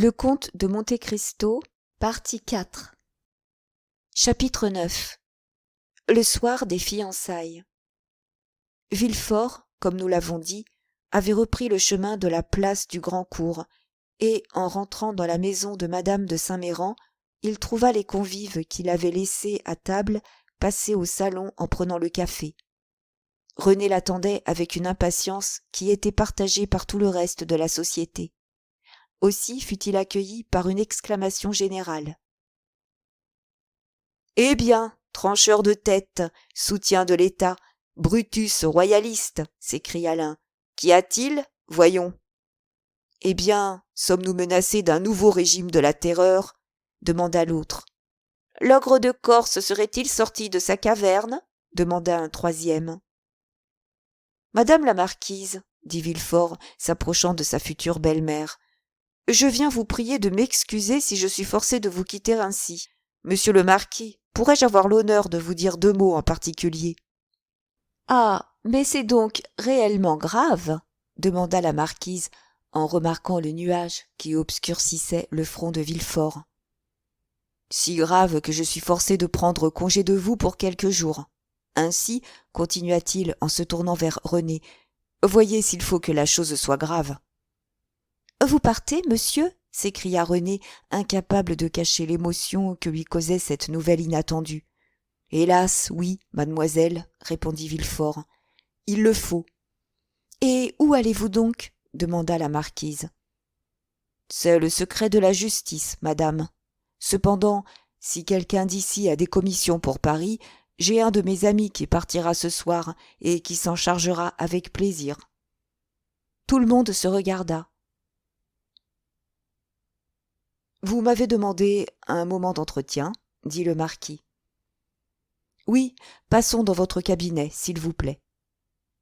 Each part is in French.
Le comte de Monte Cristo, partie 4. Chapitre 9. Le soir des fiançailles. Villefort, comme nous l'avons dit, avait repris le chemin de la place du Grand-Cours, et, en rentrant dans la maison de madame de Saint-Méran, il trouva les convives qu'il avait laissés à table passer au salon en prenant le café. René l'attendait avec une impatience qui était partagée par tout le reste de la société. Aussi fut-il accueilli par une exclamation générale. « Eh bien, trancheur de tête, soutien de l'État, Brutus royaliste !» s'écria l'un. « Qu'y a-t-il ? Voyons. »« Eh bien, sommes-nous menacés d'un nouveau régime de la terreur ?» demanda l'autre. « L'ogre de Corse serait-il sorti de sa caverne ?» demanda un troisième. « Madame la marquise, » dit Villefort, s'approchant de sa future belle-mère, « je viens vous prier de m'excuser si je suis forcé de vous quitter ainsi. Monsieur le marquis, pourrais-je avoir l'honneur de vous dire 2 mots en particulier ?»« Ah, mais c'est donc réellement grave ?» demanda la marquise, en remarquant le nuage qui obscurcissait le front de Villefort. « Si grave que je suis forcé de prendre congé de vous pour quelques jours. Ainsi, continua-t-il en se tournant vers René, voyez s'il faut que la chose soit grave. »« Vous partez, monsieur ?» s'écria René, incapable de cacher l'émotion que lui causait cette nouvelle inattendue. « Hélas, oui, mademoiselle, » répondit Villefort. « Il le faut. »« Et où allez-vous donc ?» demanda la marquise. « C'est le secret de la justice, madame. Cependant, si quelqu'un d'ici a des commissions pour Paris, j'ai un de mes amis qui partira ce soir et qui s'en chargera avec plaisir. » Tout le monde se regarda. « Vous m'avez demandé un moment d'entretien, » dit le marquis. « Oui, passons dans votre cabinet, s'il vous plaît. »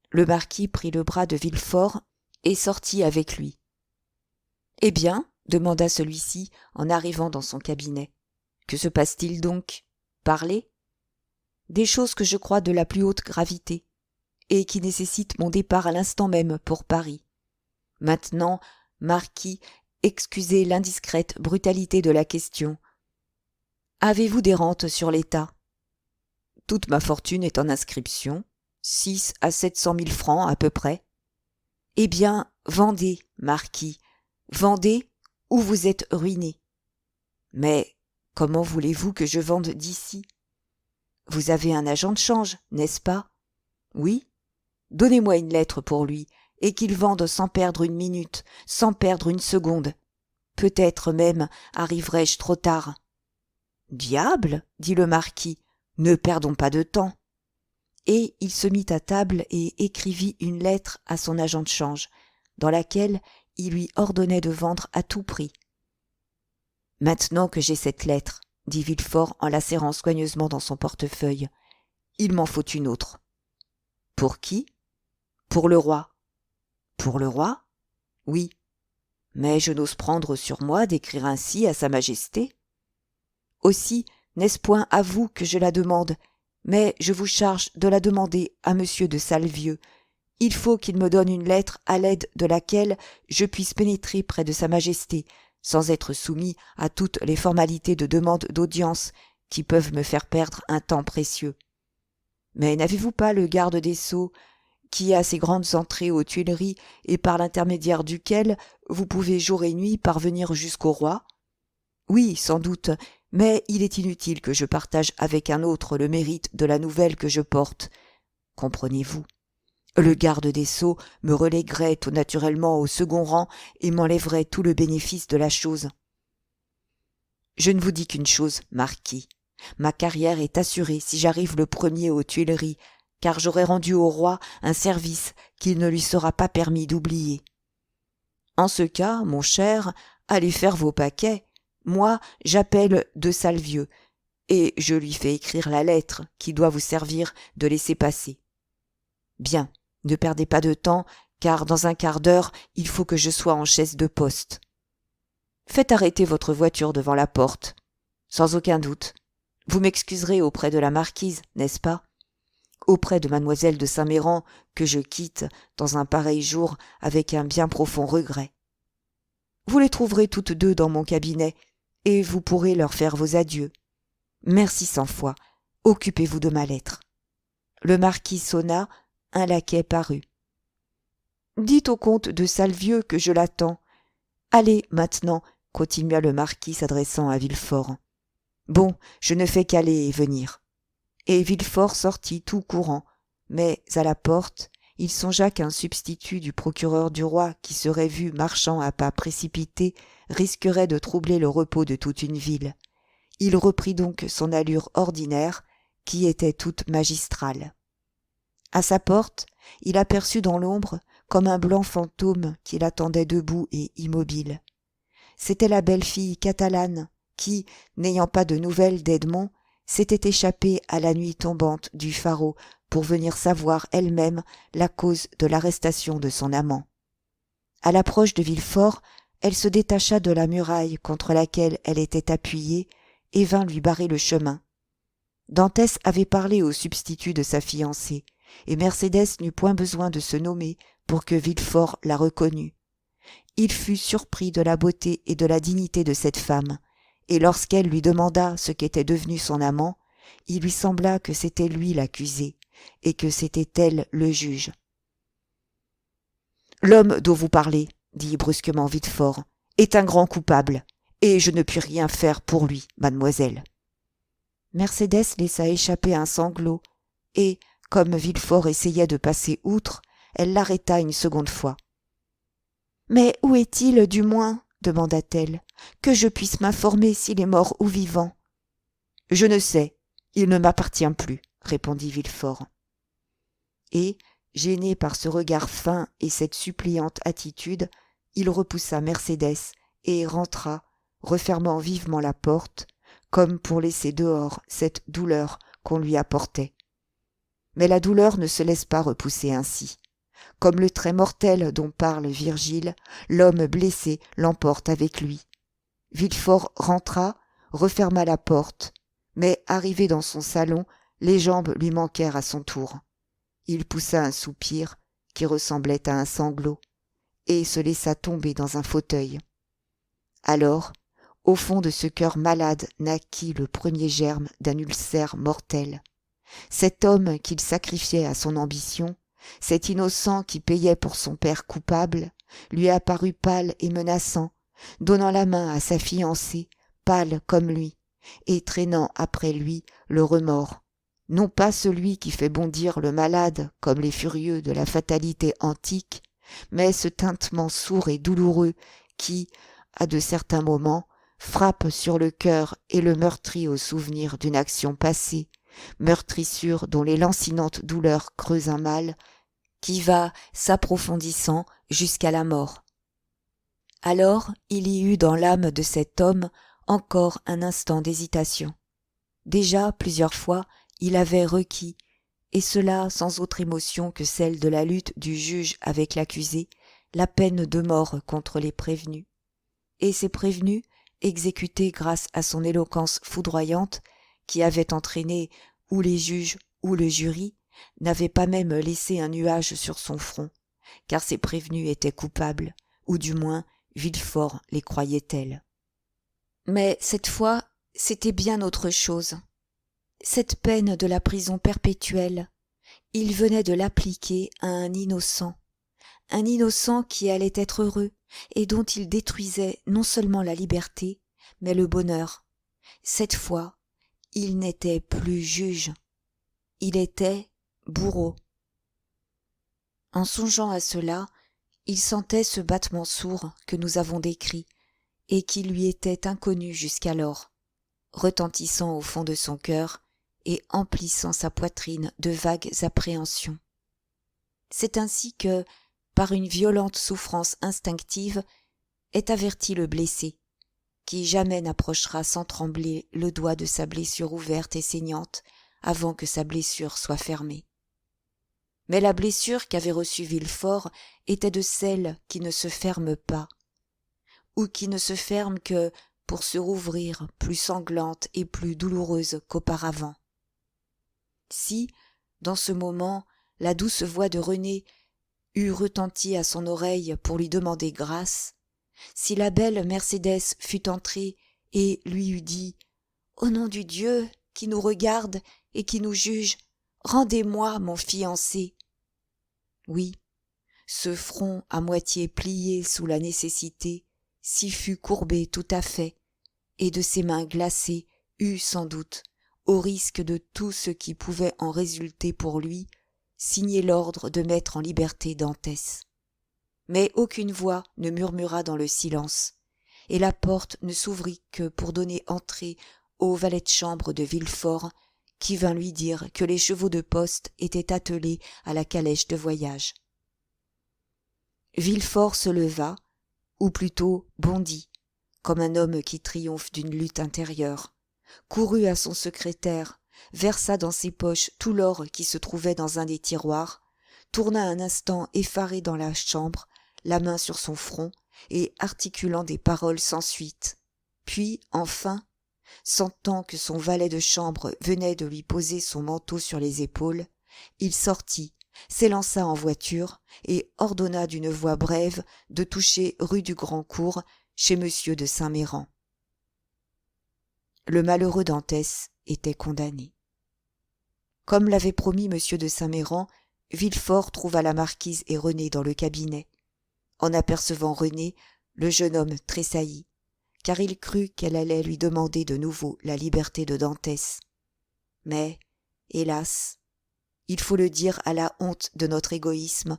Le marquis prit le bras de Villefort et sortit avec lui. « Eh bien, » demanda celui-ci en arrivant dans son cabinet, « que se passe-t-il donc ? Parlez. » « Des choses que je crois de la plus haute gravité, et qui nécessitent mon départ à l'instant même pour Paris. Maintenant, marquis, excusez l'indiscrète brutalité de la question. Avez-vous des rentes sur l'État ? Toute ma fortune est en inscription, 6 à 700 000 francs à peu près. Eh bien, vendez, marquis, vendez ou vous êtes ruiné. Mais comment voulez-vous que je vende d'ici ? Vous avez un agent de change, n'est-ce pas ? Oui. Donnez-moi une lettre pour lui, et qu'il vende sans perdre une minute, sans perdre une seconde. Peut-être même arriverai-je trop tard. Diable, dit le marquis, ne perdons pas de temps. Et il se mit à table et écrivit une lettre à son agent de change, dans laquelle il lui ordonnait de vendre à tout prix. Maintenant que j'ai cette lettre, dit Villefort en la serrant soigneusement dans son portefeuille, il m'en faut une autre. Pour qui ? Pour le roi. Pour le roi ? Oui. Mais je n'ose prendre sur moi d'écrire ainsi à sa majesté. Aussi, n'est-ce point à vous que je la demande, mais je vous charge de la demander à monsieur de Salvieux. Il faut qu'il me donne une lettre à l'aide de laquelle je puisse pénétrer près de sa majesté, sans être soumis à toutes les formalités de demande d'audience qui peuvent me faire perdre un temps précieux. Mais n'avez-vous pas le garde des Sceaux qui a ses grandes entrées aux Tuileries et par l'intermédiaire duquel vous pouvez jour et nuit parvenir jusqu'au roi ? Oui, sans doute, mais il est inutile que je partage avec un autre le mérite de la nouvelle que je porte. Comprenez-vous ? Le garde des Sceaux me reléguerait tout naturellement au second rang et m'enlèverait tout le bénéfice de la chose. Je ne vous dis qu'une chose, marquis. Ma carrière est assurée si j'arrive le premier aux Tuileries, car j'aurai rendu au roi un service qu'il ne lui sera pas permis d'oublier. En ce cas, mon cher, allez faire vos paquets. Moi, j'appelle de Salvieux, et je lui fais écrire la lettre qui doit vous servir de laissez-passer. Bien. Ne perdez pas de temps, car dans un quart d'heure, il faut que je sois en chaise de poste. Faites arrêter votre voiture devant la porte. Sans aucun doute. Vous m'excuserez auprès de la marquise, n'est-ce pas ? Auprès de mademoiselle de Saint-Méran, que je quitte dans un pareil jour avec un bien profond regret. Vous les trouverez toutes deux dans mon cabinet, et vous pourrez leur faire vos adieux. Merci 100 fois. Occupez-vous de ma lettre. » Le marquis sonna, un laquais parut. « Dites au comte de Salvieux que je l'attends. Allez, maintenant, » continua le marquis s'adressant à Villefort. « Bon, je ne fais qu'aller et venir. » Et Villefort sortit tout courant, mais à la porte, il songea qu'un substitut du procureur du roi qui serait vu marchant à pas précipités risquerait de troubler le repos de toute une ville. Il reprit donc son allure ordinaire, qui était toute magistrale. À sa porte, il aperçut dans l'ombre comme un blanc fantôme qui l'attendait debout et immobile. C'était la belle-fille catalane qui, n'ayant pas de nouvelles d'Edmond, s'était échappée à la nuit tombante du Pharaon pour venir savoir elle-même la cause de l'arrestation de son amant. À l'approche de Villefort, elle se détacha de la muraille contre laquelle elle était appuyée et vint lui barrer le chemin. Dantès avait parlé au substitut de sa fiancée, et Mercédès n'eut point besoin de se nommer pour que Villefort la reconnût. Il fut surpris de la beauté et de la dignité de cette femme, et lorsqu'elle lui demanda ce qu'était devenu son amant, il lui sembla que c'était lui l'accusé, et que c'était elle le juge. « L'homme dont vous parlez, » dit brusquement Villefort, « est un grand coupable, et je ne puis rien faire pour lui, mademoiselle. » Mercédès laissa échapper un sanglot, et, comme Villefort essayait de passer outre, elle l'arrêta une seconde fois. « Mais où est-il, du moins ?» demanda-t-elle, « que je puisse m'informer s'il est mort ou vivant. »« Je ne sais, il ne m'appartient plus, » répondit Villefort. Et, gêné par ce regard fin et cette suppliante attitude, il repoussa Mercédès et rentra, refermant vivement la porte, comme pour laisser dehors cette douleur qu'on lui apportait. Mais la douleur ne se laisse pas repousser ainsi. Comme le trait mortel dont parle Virgile, l'homme blessé l'emporte avec lui. Villefort rentra, referma la porte, mais arrivé dans son salon, les jambes lui manquèrent à son tour. Il poussa un soupir qui ressemblait à un sanglot, et se laissa tomber dans un fauteuil. Alors, au fond de ce cœur malade naquit le premier germe d'un ulcère mortel. Cet homme qu'il sacrifiait à son ambition, cet innocent qui payait pour son père coupable, lui apparut pâle et menaçant, donnant la main à sa fiancée, pâle comme lui, et traînant après lui le remords, non pas celui qui fait bondir le malade comme les furieux de la fatalité antique, mais ce tintement sourd et douloureux qui, à de certains moments, frappe sur le cœur et le meurtrit au souvenir d'une action passée, meurtrissure dont les lancinantes douleurs creusent un mal qui va s'approfondissant jusqu'à la mort. Alors il y eut dans l'âme de cet homme encore un instant d'hésitation. Déjà plusieurs fois il avait requis, et cela sans autre émotion que celle de la lutte du juge avec l'accusé, la peine de mort contre les prévenus. Et ces prévenus, exécutés grâce à son éloquence foudroyante, qui avait entraîné ou les juges ou le jury, n'avaient pas même laissé un nuage sur son front, car ces prévenus étaient coupables, ou du moins Villefort les croyait tels. Mais cette fois, c'était bien autre chose. Cette peine de la prison perpétuelle, il venait de l'appliquer à un innocent qui allait être heureux et dont il détruisait non seulement la liberté, mais le bonheur. Cette fois, il n'était plus juge, il était bourreau. En songeant à cela, il sentait ce battement sourd que nous avons décrit et qui lui était inconnu jusqu'alors, retentissant au fond de son cœur et emplissant sa poitrine de vagues appréhensions. C'est ainsi que, par une violente souffrance instinctive, est averti le blessé, qui jamais n'approchera sans trembler le doigt de sa blessure ouverte et saignante avant que sa blessure soit fermée. Mais la blessure qu'avait reçue Villefort était de celles qui ne se ferment pas, ou qui ne se ferment que pour se rouvrir plus sanglante et plus douloureuse qu'auparavant. Si, dans ce moment, la douce voix de René eût retenti à son oreille pour lui demander grâce, si la belle Mercédès fût entrée et lui eût dit « Au nom du Dieu qui nous regarde et qui nous juge, rendez-moi mon fiancé !» Oui, ce front à moitié plié sous la nécessité s'y fût courbé tout à fait, et de ses mains glacées eût sans doute, au risque de tout ce qui pouvait en résulter pour lui, signé l'ordre de mettre en liberté Dantès. Mais aucune voix ne murmura dans le silence, et la porte ne s'ouvrit que pour donner entrée au valet de chambre de Villefort, qui vint lui dire que les chevaux de poste étaient attelés à la calèche de voyage. Villefort se leva, ou plutôt bondit, comme un homme qui triomphe d'une lutte intérieure, courut à son secrétaire, versa dans ses poches tout l'or qui se trouvait dans un des tiroirs, tourna un instant effaré dans la chambre, la main sur son front, et articulant des paroles sans suite. Puis, enfin, sentant que son valet de chambre venait de lui poser son manteau sur les épaules, il sortit, s'élança en voiture et ordonna d'une voix brève de toucher rue du Grand-Cours chez monsieur de Saint-Méran. Le malheureux Dantès était condamné. Comme l'avait promis monsieur de Saint-Méran, Villefort trouva la marquise et René dans le cabinet. En apercevant René, le jeune homme tressaillit, car il crut qu'elle allait lui demander de nouveau la liberté de Dantès. Mais, hélas, il faut le dire à la honte de notre égoïsme,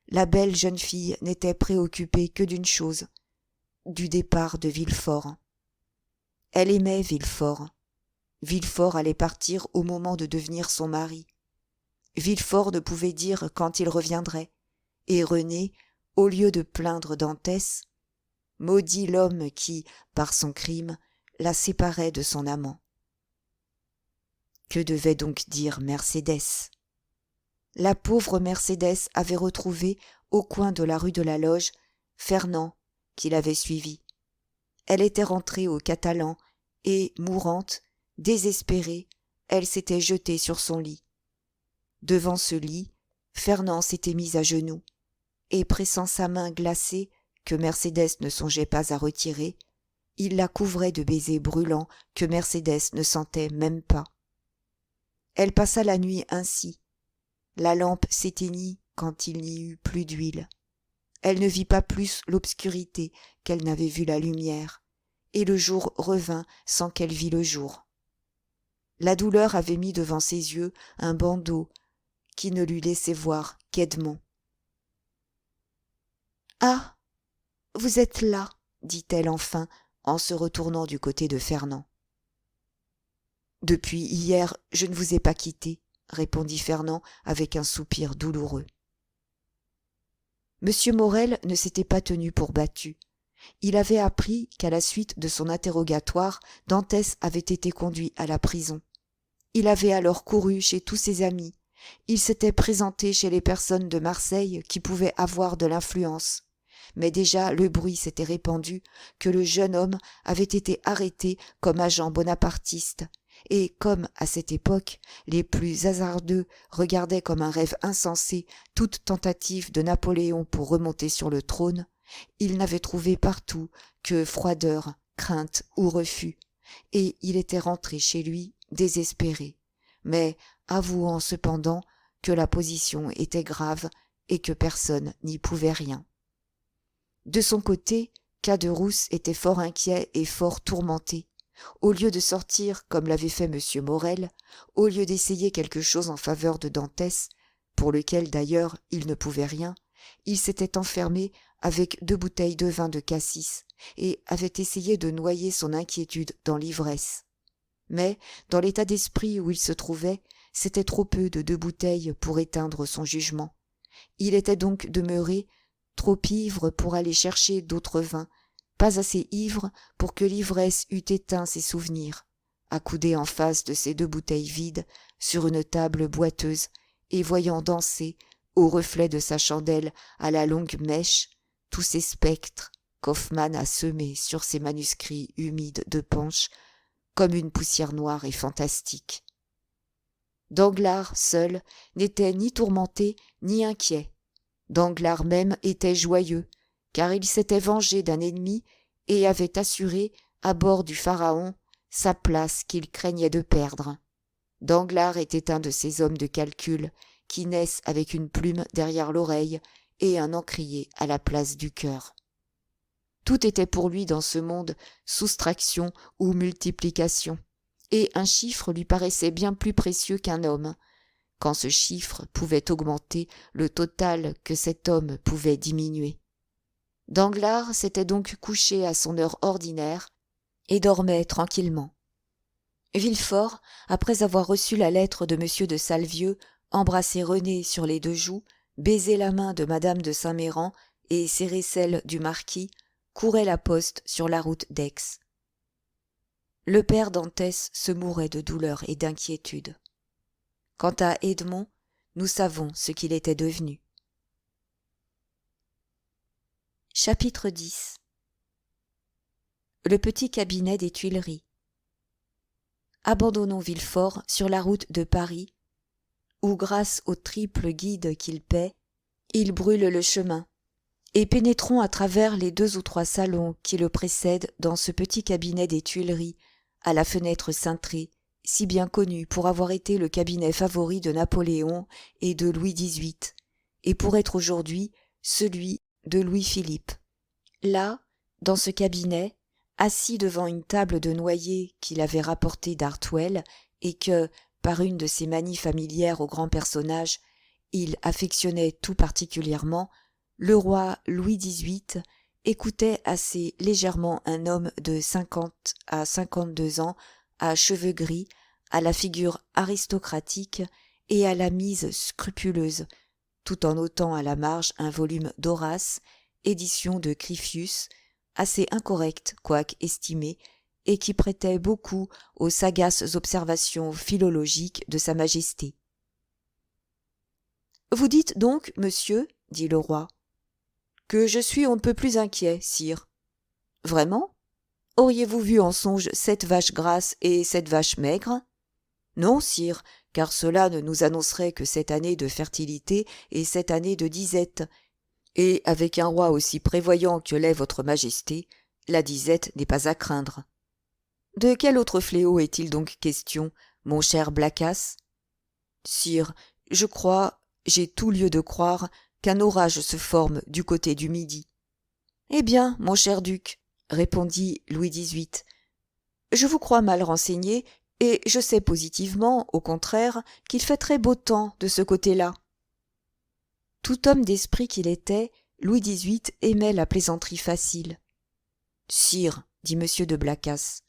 la belle jeune fille n'était préoccupée que d'une chose, du départ de Villefort. Elle aimait Villefort. Villefort allait partir au moment de devenir son mari. Villefort ne pouvait dire quand il reviendrait, et René, au lieu de plaindre Dantès, maudit l'homme qui, par son crime, la séparait de son amant. Que devait donc dire Mercédès ? La pauvre Mercédès avait retrouvé, au coin de la rue de la Loge, Fernand, qui l'avait suivie. Elle était rentrée au Catalan, et, mourante, désespérée, elle s'était jetée sur son lit. Devant ce lit, Fernand s'était mis à genoux, et pressant sa main glacée, que Mercédès ne songeait pas à retirer, il la couvrait de baisers brûlants que Mercédès ne sentait même pas. Elle passa la nuit ainsi. La lampe s'éteignit quand il n'y eut plus d'huile. Elle ne vit pas plus l'obscurité qu'elle n'avait vu la lumière, et le jour revint sans qu'elle vît le jour. La douleur avait mis devant ses yeux un bandeau qui ne lui laissait voir qu'Edmond. « Ah, vous êtes là, dit-elle enfin en se retournant du côté de Fernand. « Depuis hier, je ne vous ai pas quitté, » répondit Fernand avec un soupir douloureux. Monsieur Morel ne s'était pas tenu pour battu. Il avait appris qu'à la suite de son interrogatoire, Dantès avait été conduit à la prison. Il avait alors couru chez tous ses amis. Il s'était présenté chez les personnes de Marseille qui pouvaient avoir de l'influence. Mais déjà le bruit s'était répandu que le jeune homme avait été arrêté comme agent bonapartiste, et comme, à cette époque, les plus hasardeux regardaient comme un rêve insensé toute tentative de Napoléon pour remonter sur le trône, il n'avait trouvé partout que froideur, crainte ou refus, et il était rentré chez lui désespéré, mais avouant cependant que la position était grave et que personne n'y pouvait rien. De son côté, Caderousse était fort inquiet et fort tourmenté. Au lieu de sortir comme l'avait fait M. Morel, au lieu d'essayer quelque chose en faveur de Dantès, pour lequel d'ailleurs il ne pouvait rien, il s'était enfermé avec 2 bouteilles de vin de cassis et avait essayé de noyer son inquiétude dans l'ivresse. Mais, dans l'état d'esprit où il se trouvait, c'était trop peu de 2 bouteilles pour éteindre son jugement. Il était donc demeuré trop ivre pour aller chercher d'autres vins, pas assez ivre pour que l'ivresse eût éteint ses souvenirs, accoudé en face de ces 2 bouteilles vides sur une table boiteuse et voyant danser, au reflet de sa chandelle à la longue mèche, tous ces spectres qu'Hoffmann a semés sur ses manuscrits humides de Panche, comme une poussière noire et fantastique. Danglars, seul, n'était ni tourmenté ni inquiet. Danglars même était joyeux, car il s'était vengé d'un ennemi et avait assuré, à bord du Pharaon, sa place qu'il craignait de perdre. Danglars était un de ces hommes de calcul qui naissent avec une plume derrière l'oreille et un encrier à la place du cœur. Tout était pour lui dans ce monde soustraction ou multiplication, et un chiffre lui paraissait bien plus précieux qu'un homme, quand ce chiffre pouvait augmenter le total que cet homme pouvait diminuer. Danglars s'était donc couché à son heure ordinaire et dormait tranquillement. Villefort, après avoir reçu la lettre de M. de Salvieux, embrassé René sur les 2 joues, baisé la main de Madame de Saint-Méran et serré celle du marquis, courait la poste sur la route d'Aix. Le père d'Antès se mourait de douleur et d'inquiétude. Quant à Edmond, nous savons ce qu'il était devenu. Chapitre 10. Le petit cabinet des Tuileries. Abandonnons Villefort sur la route de Paris, où, grâce au triple guide qu'il paie, il brûle le chemin, et pénétrons à travers les 2 ou 3 salons qui le précèdent dans ce petit cabinet des Tuileries, à la fenêtre cintrée, si bien connu pour avoir été le cabinet favori de Napoléon et de Louis XVIII, et pour être aujourd'hui celui de Louis-Philippe. Là, dans ce cabinet, assis devant une table de noyer qu'il avait rapportée d'Artwell et que, par une de ses manies familières aux grands personnages, il affectionnait tout particulièrement, le roi Louis XVIII écoutait assez légèrement un homme de 50 à 52 ans, à cheveux gris, à la figure aristocratique et à la mise scrupuleuse, tout en notant à la marge un volume d'Horace, édition de Criphius, assez incorrect quoique estimé, et qui prêtait beaucoup aux sagaces observations philologiques de Sa Majesté. « Vous dites donc, monsieur, dit le roi, que je suis on ne peut plus inquiet, sire. Vraiment? Auriez-vous vu en songe 7 vaches grasses et 7 vaches maigres? Non, sire, car cela ne nous annoncerait que 7 années de fertilité et 7 années de disette. Et avec un roi aussi prévoyant que l'est votre majesté, la disette n'est pas à craindre. De quel autre fléau est-il donc question, mon cher Blacas? Sire, je crois, j'ai tout lieu de croire, qu'un orage se forme du côté du Midi. Eh bien, mon cher duc, répondit Louis XVIII, je vous crois mal renseigné, et je sais positivement, au contraire, qu'il fait très beau temps de ce côté-là. Tout homme d'esprit qu'il était, Louis XVIII aimait la plaisanterie facile. Sire, dit M. de Blacas,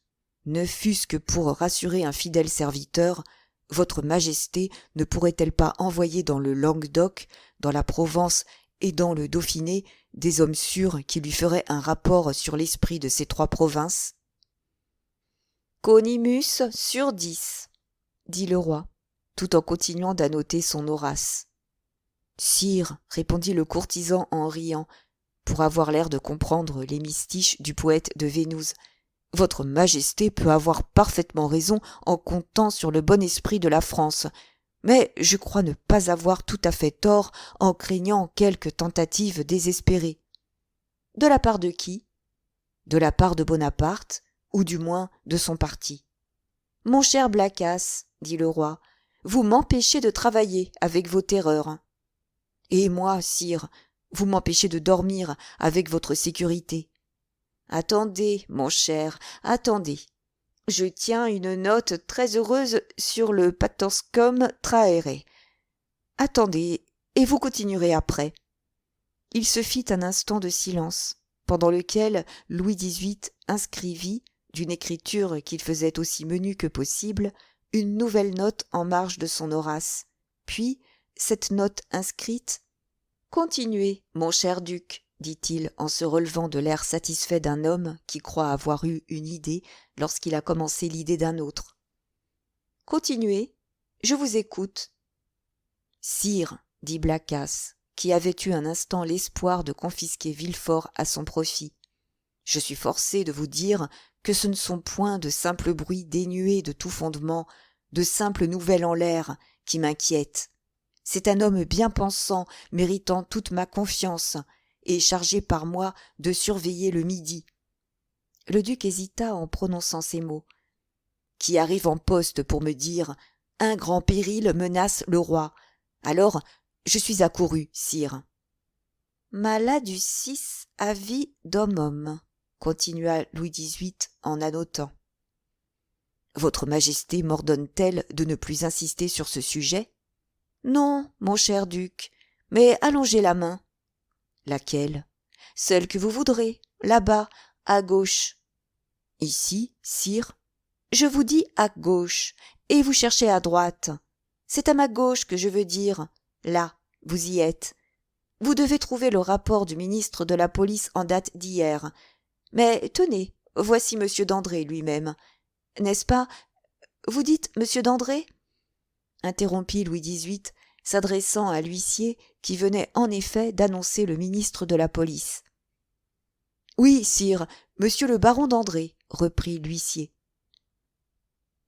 ne fût-ce que pour rassurer un fidèle serviteur, votre majesté ne pourrait-elle pas envoyer dans le Languedoc, dans la Provence et dans le Dauphiné des hommes sûrs qui lui feraient un rapport sur l'esprit de ces 3 provinces? Conimus sur 10, dit le roi, tout en continuant d'annoter son Horace. Sire, répondit le courtisan en riant, pour avoir l'air de comprendre l'hémistiche du poète de Vénouse, votre majesté peut avoir parfaitement raison en comptant sur le bon esprit de la France, mais je crois ne pas avoir tout à fait tort en craignant quelque tentative désespérée. De la part de qui? De la part de Bonaparte, ou du moins de son parti. Mon cher Blacas, dit le roi, vous m'empêchez de travailler avec vos terreurs. Et moi, sire, vous m'empêchez de dormir avec votre sécurité. Attendez, mon cher, attendez. Je tiens une note très heureuse sur le Patenscum Traere. Attendez, et vous continuerez après. Il se fit un instant de silence, pendant lequel Louis XVIII inscrivit, d'une écriture qu'il faisait aussi menue que possible, une nouvelle note en marge de son Horace. Puis, cette note inscrite, « Continuez, mon cher duc, dit-il en se relevant de l'air satisfait d'un homme qui croit avoir eu une idée lorsqu'il a commencé l'idée d'un autre. « Continuez, je vous écoute. »« Sire, dit Blacas, qui avait eu un instant l'espoir de confisquer Villefort à son profit, je suis forcé de vous dire que ce ne sont point de simples bruits dénués de tout fondement, de simples nouvelles en l'air, qui m'inquiètent. C'est un homme bien pensant, méritant toute ma confiance, et chargé par moi de surveiller le Midi. Le duc hésita en prononçant ces mots. Qui arrive en poste pour me dire « Un grand péril menace le roi. Alors, je suis accouru, sire. » Maladucis avis d'homme, continua Louis XVIII en annotant. Votre Majesté m'ordonne-t-elle de ne plus insister sur ce sujet? Non, mon cher duc, mais allongez la main. Laquelle? Celle que vous voudrez, là-bas, à gauche. Ici, sire? Je vous dis à gauche, et vous cherchez à droite. C'est à ma gauche que je veux dire. Là, vous y êtes. Vous devez trouver le rapport du ministre de la police en date d'hier. Mais tenez, voici monsieur d'André lui-même. N'est-ce pas? Vous dites monsieur d'André? Interrompit Louis XVIII, s'adressant à l'huissier qui venait en effet d'annoncer le ministre de la police. Oui, sire, monsieur le baron d'André, reprit l'huissier.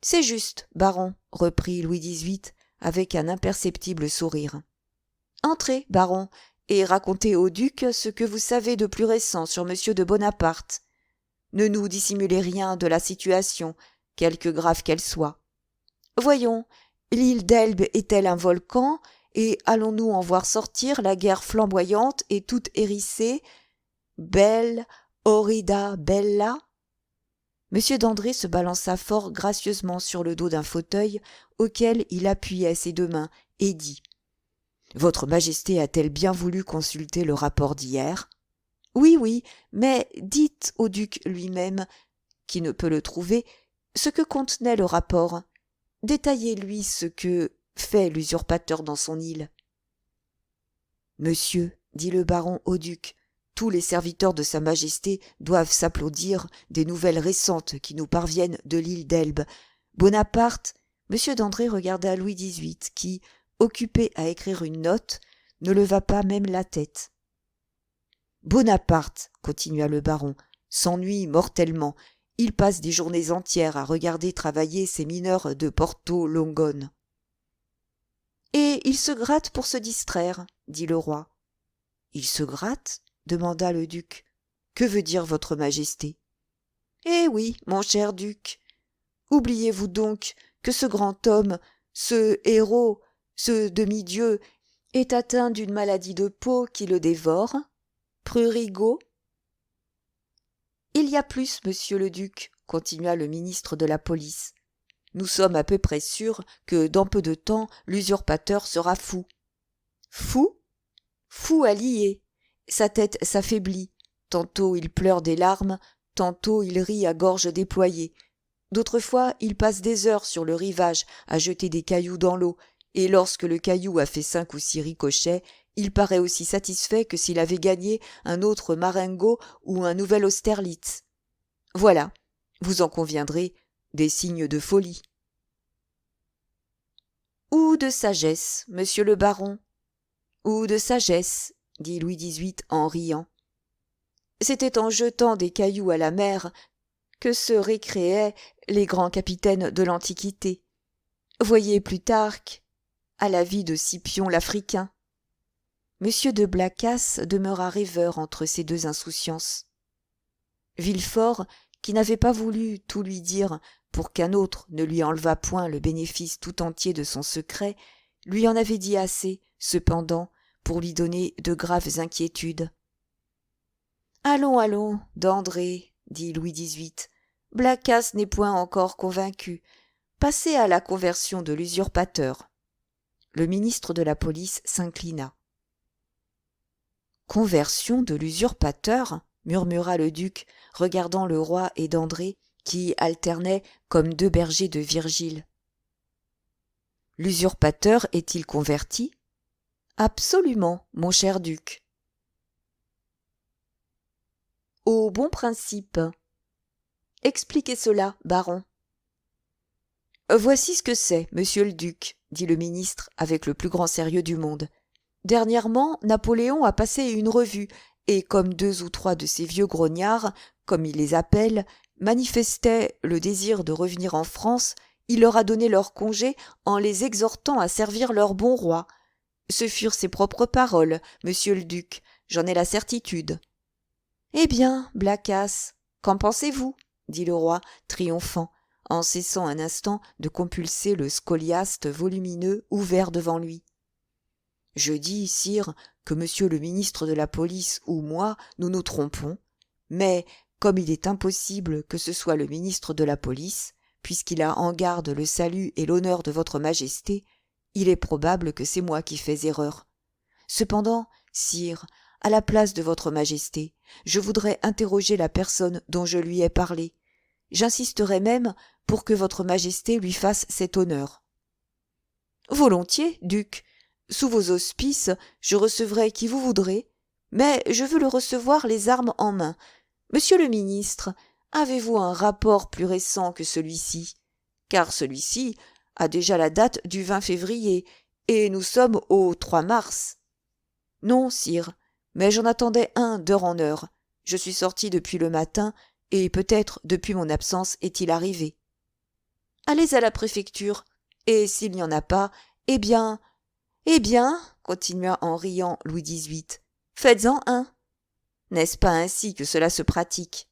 C'est juste, baron, reprit Louis XVIII avec un imperceptible sourire. Entrez, baron, et racontez au duc ce que vous savez de plus récent sur monsieur de Bonaparte. Ne nous dissimulez rien de la situation, quelque grave qu'elle soit. Voyons, l'île d'Elbe est-elle un volcan, et allons-nous en voir sortir la guerre flamboyante et toute hérissée, belle, horrida bella? Monsieur d'André se balança fort gracieusement sur le dos d'un fauteuil auquel il appuyait ses deux mains et dit « Votre Majesté a-t-elle bien voulu consulter le rapport d'hier? Oui, oui, mais dites au duc lui-même, qui ne peut le trouver, ce que contenait le rapport. Détaillez-lui ce que fait l'usurpateur dans son île. » Monsieur, dit le baron au duc, tous les serviteurs de Sa Majesté doivent s'applaudir des nouvelles récentes qui nous parviennent de l'île d'Elbe. Bonaparte, monsieur d'André regarda Louis XVIII qui, occupé à écrire une note, ne leva pas même la tête. Bonaparte, continua le baron, s'ennuie mortellement. Il passe des journées entières à regarder travailler ces mineurs de Porto Longone. Et il se gratte pour se distraire, dit le roi. Il se gratte? Demanda le duc. Que veut dire votre Majesté? Eh oui, mon cher duc. Oubliez-vous donc que ce grand homme, ce héros, ce demi-dieu, est atteint d'une maladie de peau qui le dévore? Prurigo? Il y a plus, monsieur le duc, continua le ministre de la police. Nous sommes à peu près sûrs que dans peu de temps l'usurpateur sera fou. Fou? Fou à lier. Sa tête s'affaiblit. Tantôt il pleure des larmes, tantôt il rit à gorge déployée. D'autres fois il passe des heures sur le rivage à jeter des cailloux dans l'eau, et lorsque le caillou a fait 5 ou 6 ricochets, il paraît aussi satisfait que s'il avait gagné un autre Marengo ou un nouvel Austerlitz. Voilà, vous en conviendrez, des signes de folie. Ou de sagesse, monsieur le baron. Ou de sagesse, dit Louis XVIII en riant. C'était en jetant des cailloux à la mer que se récréaient les grands capitaines de l'Antiquité. Voyez Plutarque, à la vie de Scipion l'Africain. Monsieur de Blacas demeura rêveur entre ces deux insouciances. Villefort, qui n'avait pas voulu tout lui dire pour qu'un autre ne lui enlevât point le bénéfice tout entier de son secret, lui en avait dit assez, cependant, pour lui donner de graves inquiétudes. « Allons, allons, d'André, dit Louis XVIII, Blacas n'est point encore convaincu. Passez à la conversion de l'usurpateur. » Le ministre de la police s'inclina. « Conversion de l'usurpateur » murmura le duc, regardant le roi et d'André, qui alternaient comme deux bergers de Virgile. « L'usurpateur est-il converti ? » ?»« Absolument, mon cher duc. »« Au bon principe. » »« Expliquez cela, baron. »« Voici ce que c'est, monsieur le duc, » dit le ministre avec le plus grand sérieux du monde. « Dernièrement, Napoléon a passé une revue, et comme 2 ou 3 de ces vieux grognards, comme il les appelle, manifestaient le désir de revenir en France, il leur a donné leur congé en les exhortant à servir leur bon roi. Ce furent ses propres paroles, monsieur le duc. j'en ai la certitude. Eh bien, Blacas, qu'en pensez-vous dit le roi, triomphant, en cessant un instant de compulser le scoliaste volumineux ouvert devant lui. Je dis, sire, que monsieur le ministre de la police ou moi, nous nous trompons, mais comme il est impossible que ce soit le ministre de la police, puisqu'il a en garde le salut et l'honneur de votre majesté, il est probable que c'est moi qui fais erreur. Cependant, sire, à la place de votre majesté, je voudrais interroger la personne dont je lui ai parlé. J'insisterai même pour que votre majesté lui fasse cet honneur. Volontiers, duc. Sous vos auspices, je recevrai qui vous voudrez, mais je veux le recevoir les armes en main. Monsieur le ministre, avez-vous un rapport plus récent que celui-ci? Car celui-ci a déjà la date du 20 février, et nous sommes au 3 mars. Non, sire, mais j'en attendais un d'heure en heure. Je suis sorti depuis le matin, et peut-être depuis mon absence est-il arrivé. Allez à la préfecture, et s'il n'y en a pas, eh bien, continua en riant Louis XVIII, faites-en un. N'est-ce pas ainsi que cela se pratique?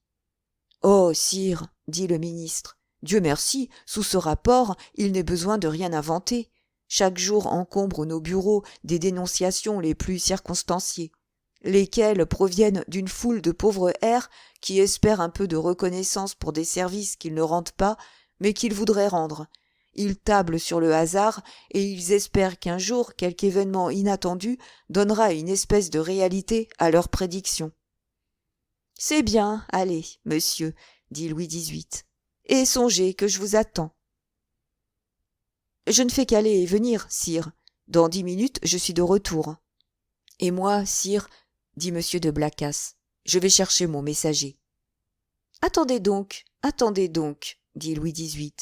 Oh, sire, dit le ministre, Dieu merci, sous ce rapport, il n'est besoin de rien inventer. Chaque jour encombre nos bureaux des dénonciations les plus circonstanciées, lesquelles proviennent d'une foule de pauvres hères qui espèrent un peu de reconnaissance pour des services qu'ils ne rendent pas, mais qu'ils voudraient rendre. Ils tablent sur le hasard, et ils espèrent qu'un jour quelque événement inattendu donnera une espèce de réalité à leurs prédictions. C'est bien, allez, monsieur, dit Louis XVIII, et songez que je vous attends. Je ne fais qu'aller et venir, sire. Dans 10 minutes, je suis de retour. Et moi, sire, dit M. de Blacas, je vais chercher mon messager. Attendez donc, dit Louis XVIII.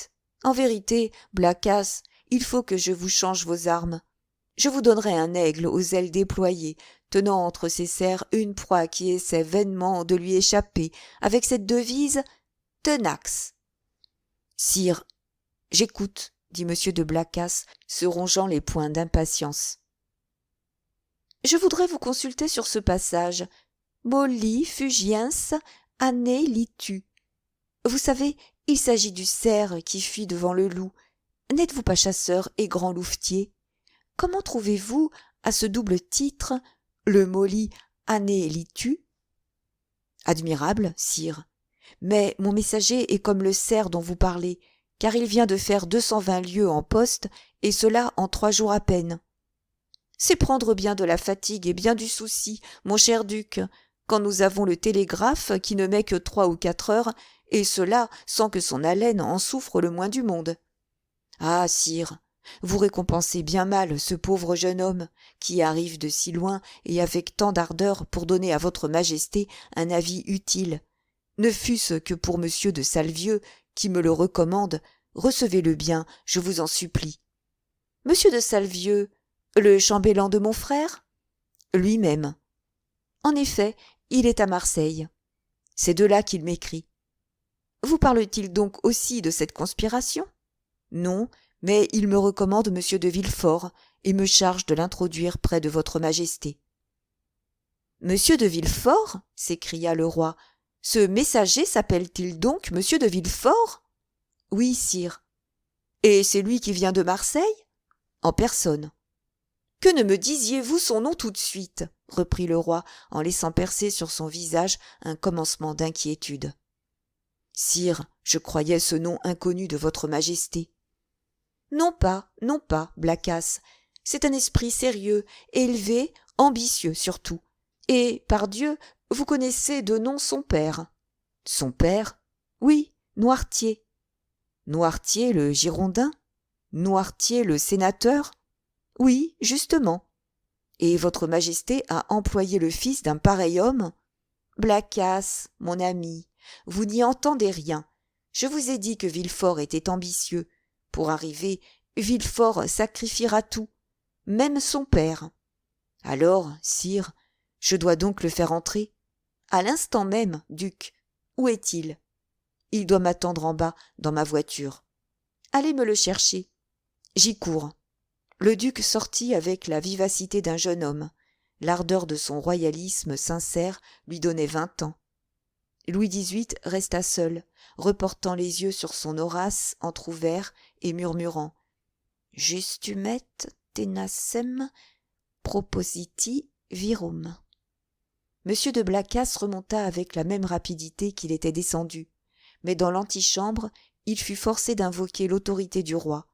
En vérité, Blacas, il faut que je vous change vos armes. Je vous donnerai un aigle aux ailes déployées, tenant entre ses serres une proie qui essaie vainement de lui échapper, avec cette devise « Tenax ». Sire, j'écoute, dit M. de Blacas, se rongeant les poings d'impatience. Je voudrais vous consulter sur ce passage. Molli fugiens ane litu. Vous savez, il s'agit du cerf qui fuit devant le loup. N'êtes-vous pas chasseur et grand louvetier? Comment trouvez-vous, à ce double titre, le molli ane litu? Admirable, sire. Mais mon messager est comme le cerf dont vous parlez, car il vient de faire 220 lieues en poste, et cela en 3 jours à peine. C'est prendre bien de la fatigue et bien du souci, mon cher duc, quand nous avons le télégraphe qui ne met que 3 ou 4 heures, et cela sans que son haleine en souffre le moins du monde. Ah, sire, vous récompensez bien mal ce pauvre jeune homme qui arrive de si loin et avec tant d'ardeur pour donner à votre majesté un avis utile. Ne fût-ce que pour monsieur de Salvieux, qui me le recommande, recevez-le bien, je vous en supplie. Monsieur de Salvieux, le chambellan de mon frère? Lui-même. En effet, il est à Marseille. C'est de là qu'il m'écrit. Vous parle-t-il donc aussi de cette conspiration? Non, mais il me recommande monsieur de Villefort et me charge de l'introduire près de votre majesté. Monsieur de Villefort? S'écria le roi. Ce messager s'appelle-t-il donc monsieur de Villefort? Oui, sire. Et c'est lui qui vient de Marseille? En personne. Que ne me disiez-vous son nom tout de suite? Reprit le roi en laissant percer sur son visage un commencement d'inquiétude. Sire, je croyais ce nom inconnu de votre majesté. Non pas, Blacas. C'est un esprit sérieux, élevé, ambitieux surtout. Et, par Dieu, vous connaissez de nom son père. Son père? Oui, Noirtier. Noirtier le Girondin? Noirtier le sénateur? Oui, justement. Et votre majesté a employé le fils d'un pareil homme? Blacas, mon ami, vous n'y entendez rien. Je vous ai dit que Villefort était ambitieux. Pour arriver, Villefort sacrifiera tout, même son père. Alors, sire, je dois donc le faire entrer? À l'instant même, duc. Où est-il? Il doit m'attendre en bas, dans ma voiture. Allez me le chercher. J'y cours. Le duc sortit avec la vivacité d'un jeune homme. L'ardeur de son royalisme sincère lui donnait 20 ans. Louis XVIII resta seul, reportant les yeux sur son Horace entr'ouvert et murmurant « Justumet tenacem propositi virum ». M. de Blacas remonta avec la même rapidité qu'il était descendu, mais dans l'antichambre, il fut forcé d'invoquer l'autorité du roi.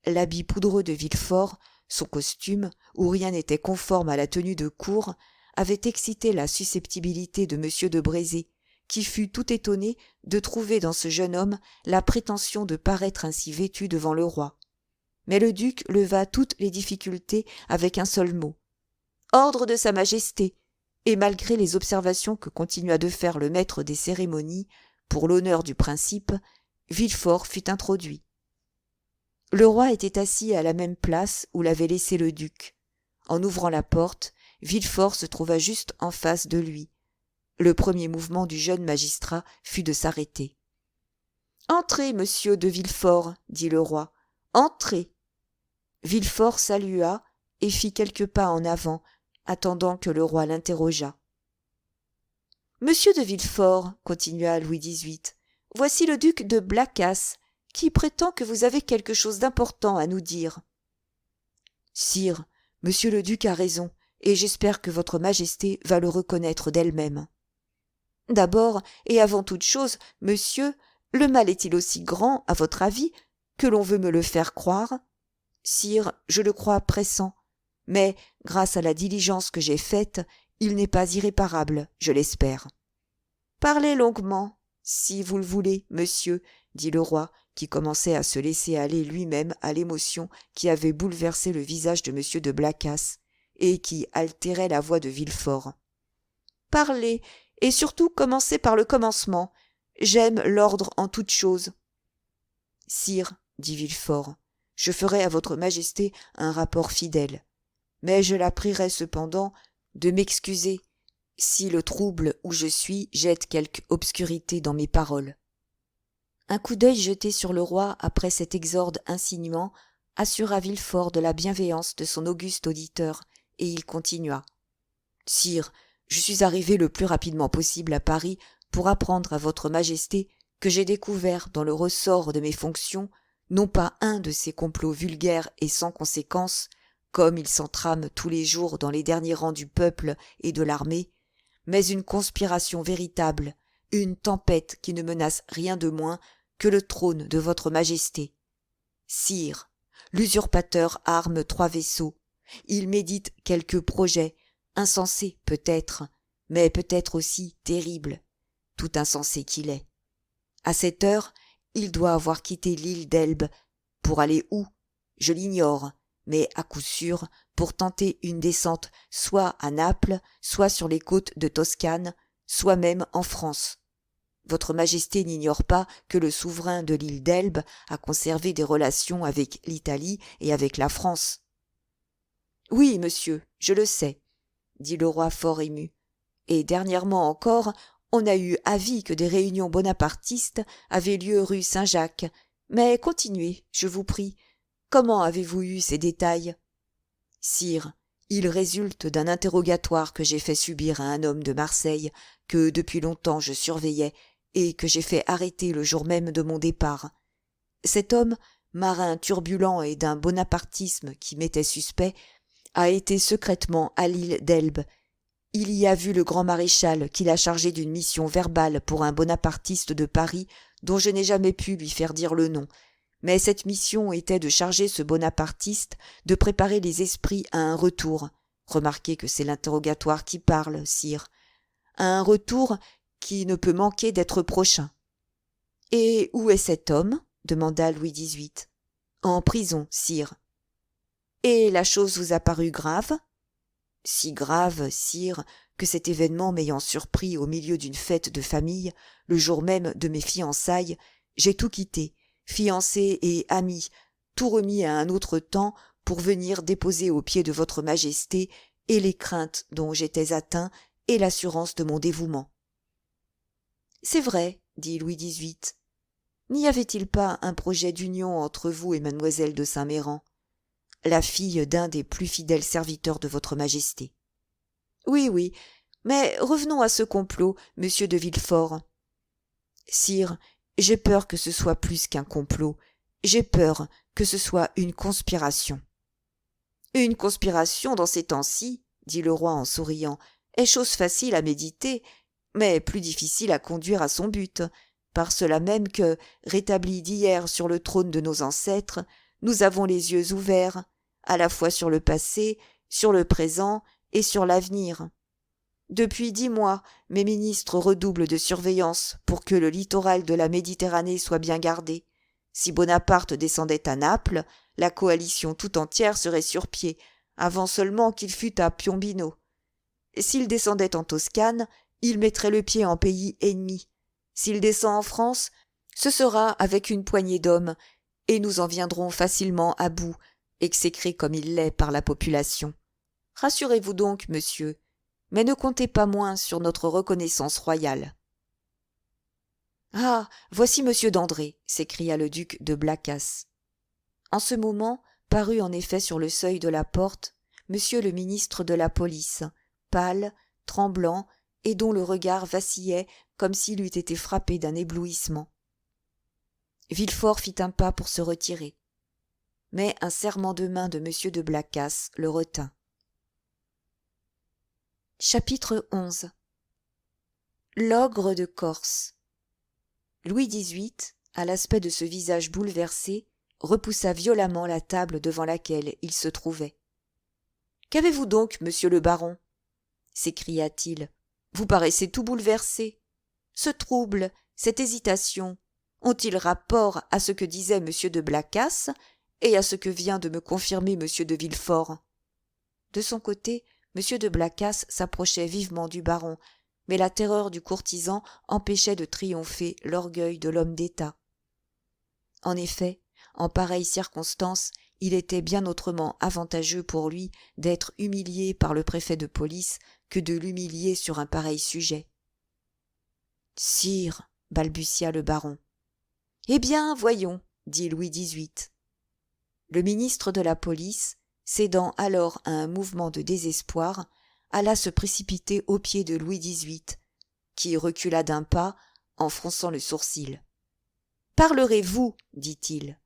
L'habit poudreux de Villefort, son costume, où rien n'était conforme à la tenue de cour, avait excité la susceptibilité de M. de Brézé, qui fut tout étonné de trouver dans ce jeune homme la prétention de paraître ainsi vêtu devant le roi. Mais le duc leva toutes les difficultés avec un seul mot. « Ordre de sa majesté !» Et malgré les observations que continua de faire le maître des cérémonies, pour l'honneur du principe, Villefort fut introduit. Le roi était assis à la même place où l'avait laissé le duc. En ouvrant la porte, Villefort se trouva juste en face de lui. Le premier mouvement du jeune magistrat fut de s'arrêter. « Entrez, monsieur de Villefort, dit le roi, entrez. » Villefort salua et fit quelques pas en avant, attendant que le roi l'interrogeât. « Monsieur de Villefort, continua Louis XVIII, voici le duc de Blacas, qui prétend que vous avez quelque chose d'important à nous dire. »« Sire, monsieur le duc a raison, et j'espère que votre majesté va le reconnaître d'elle-même. »« D'abord et avant toute chose, monsieur, le mal est-il aussi grand, à votre avis, que l'on veut me le faire croire ? Sire, je le crois pressant. Mais, grâce à la diligence que j'ai faite, il n'est pas irréparable, je l'espère. »« Parlez longuement, si vous le voulez, monsieur, » dit le roi, qui commençait à se laisser aller lui-même à l'émotion qui avait bouleversé le visage de M. de Blacas et qui altérait la voix de Villefort. « Parlez, et surtout commencez par le commencement. J'aime l'ordre en toutes choses. »« Sire, » dit Villefort, « je ferai à votre majesté un rapport fidèle. Mais je la prierai cependant de m'excuser si le trouble où je suis jette quelque obscurité dans mes paroles. » Un coup d'œil jeté sur le roi après cet exorde insinuant assura Villefort de la bienveillance de son auguste auditeur, et il continua. « Sire, je suis arrivé le plus rapidement possible à Paris pour apprendre à votre majesté que j'ai découvert dans le ressort de mes fonctions non pas un de ces complots vulgaires et sans conséquence, comme ils s'entrament tous les jours dans les derniers rangs du peuple et de l'armée, mais une conspiration véritable, une tempête qui ne menace rien de moins que le trône de votre majesté. Sire, l'usurpateur arme 3 vaisseaux. Il médite quelques projets, insensés peut-être, mais peut-être aussi terribles, tout insensé qu'il est. À cette heure, il doit avoir quitté l'île d'Elbe. Pour aller où? Je l'ignore, mais à coup sûr pour tenter une descente soit à Naples, soit sur les côtes de Toscane, soit même en France. Votre majesté n'ignore pas que le souverain de l'île d'Elbe a conservé des relations avec l'Italie et avec la France. « Oui, monsieur, je le sais, » dit le roi fort ému. « Et dernièrement encore, on a eu avis que des réunions bonapartistes avaient lieu rue Saint-Jacques. Mais continuez, je vous prie. Comment avez-vous eu ces détails ? » ?»« Sire, il résulte d'un interrogatoire que j'ai fait subir à un homme de Marseille, que depuis longtemps je surveillais, et que j'ai fait arrêter le jour même de mon départ. Cet homme, marin turbulent et d'un bonapartisme qui m'était suspect, a été secrètement à l'île d'Elbe. Il y a vu le grand maréchal qui l'a chargé d'une mission verbale pour un bonapartiste de Paris dont je n'ai jamais pu lui faire dire le nom. Mais cette mission était de charger ce bonapartiste de préparer les esprits à un retour. Remarquez que c'est l'interrogatoire qui parle, sire. À un retour qui ne peut manquer d'être prochain. « Et où est cet homme ? » demanda Louis XVIII. « En prison, sire. »« Et la chose vous a paru grave ? » ?»« Si grave, sire, que cet événement m'ayant surpris au milieu d'une fête de famille, le jour même de mes fiançailles, j'ai tout quitté, fiancé et amis, tout remis à un autre temps pour venir déposer aux pieds de votre majesté et les craintes dont j'étais atteint et l'assurance de mon dévouement. » « C'est vrai, » dit Louis XVIII. « N'y avait-il pas un projet d'union entre vous et mademoiselle de Saint-Méran, la fille d'un des plus fidèles serviteurs de votre majesté ? » Oui, oui, mais revenons à ce complot, monsieur de Villefort. Sire, j'ai peur que ce soit plus qu'un complot. J'ai peur que ce soit une conspiration. Une conspiration dans ces temps-ci, dit le roi en souriant, est chose facile à méditer, mais plus difficile à conduire à son but, par cela même que, rétablis d'hier sur le trône de nos ancêtres, nous avons les yeux ouverts, à la fois sur le passé, sur le présent et sur l'avenir. Depuis 10 mois, mes ministres redoublent de surveillance pour que le littoral de la Méditerranée soit bien gardé. Si Bonaparte descendait à Naples, la coalition tout entière serait sur pied, avant seulement qu'il fût à Piombino. S'il descendait en Toscane, il mettrait le pied en pays ennemi. S'il descend en France, ce sera avec une poignée d'hommes, et nous en viendrons facilement à bout, exécré comme il l'est par la population. Rassurez-vous donc, monsieur, mais ne comptez pas moins sur notre reconnaissance royale. Ah, voici monsieur d'André, s'écria le duc de Blacas. En ce moment parut en effet sur le seuil de la porte monsieur le ministre de la police, pâle, tremblant, et dont le regard vacillait comme s'il eût été frappé d'un éblouissement. Villefort fit un pas pour se retirer, mais un serrement de main de monsieur de Blacas le retint. Chapitre 11. L'ogre de Corse. Louis XVIII, à l'aspect de ce visage bouleversé, repoussa violemment la table devant laquelle il se trouvait. « Qu'avez-vous donc, monsieur le baron » s'écria-t-il. « Vous paraissez tout bouleversé. Ce trouble, cette hésitation, ont-ils rapport à ce que disait monsieur de Blacas et à ce que vient de me confirmer monsieur de Villefort ?» De son côté, monsieur de Blacas s'approchait vivement du baron, mais la terreur du courtisan empêchait de triompher l'orgueil de l'homme d'État. En effet, en pareille circonstance, il était bien autrement avantageux pour lui d'être humilié par le préfet de police que de l'humilier sur un pareil sujet. « Sire, balbutia le baron. « Eh bien, voyons, dit Louis XVIII. Le ministre de la police, cédant alors à un mouvement de désespoir, alla se précipiter aux pieds de Louis XVIII, qui recula d'un pas en fronçant le sourcil. « Parlerez-vous, dit-il.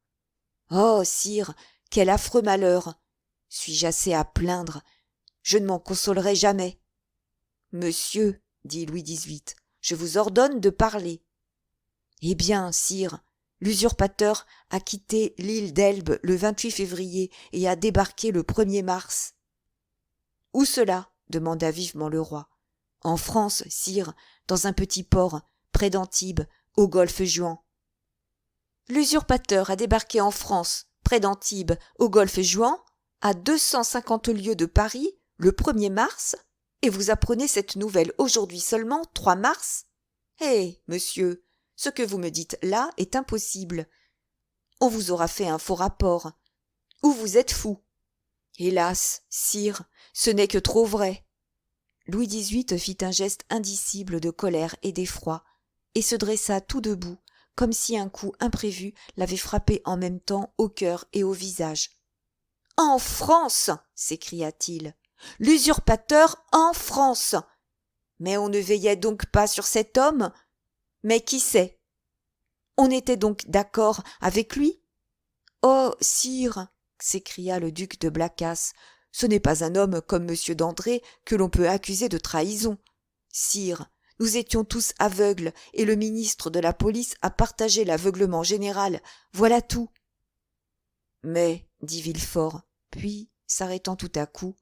Oh, sire, quel affreux malheur! Suis-je assez à plaindre? Je ne m'en consolerai jamais. Monsieur, dit Louis XVIII, je vous ordonne de parler. Eh bien, sire, l'usurpateur a quitté l'île d'Elbe le 28 février et a débarqué le 1er mars. Où cela? Demanda vivement le roi. En France, sire, dans un petit port, près d'Antibes, au golfe Juan. L'usurpateur a débarqué en France, près d'Antibes, au golfe Juan, à 250 lieues de Paris, le 1er mars, et vous apprenez cette nouvelle aujourd'hui seulement, 3 mars? Eh, monsieur, ce que vous me dites là est impossible. On vous aura fait un faux rapport. Ou vous êtes fou. Hélas, sire, ce n'est que trop vrai. Louis XVIII fit un geste indicible de colère et d'effroi, et se dressa tout debout, comme si un coup imprévu l'avait frappé en même temps au cœur et au visage. « En France !» s'écria-t-il. « L'usurpateur en France ! Mais on ne veillait donc pas sur cet homme ? Mais qui sait ? On était donc d'accord avec lui ? Oh, sire !» s'écria le duc de Blacas, « ce n'est pas un homme comme monsieur d'André que l'on peut accuser de trahison. Sire, nous étions tous aveugles et le ministre de la police a partagé l'aveuglement général. Voilà tout. » Mais, dit Villefort, puis, s'arrêtant tout à coup,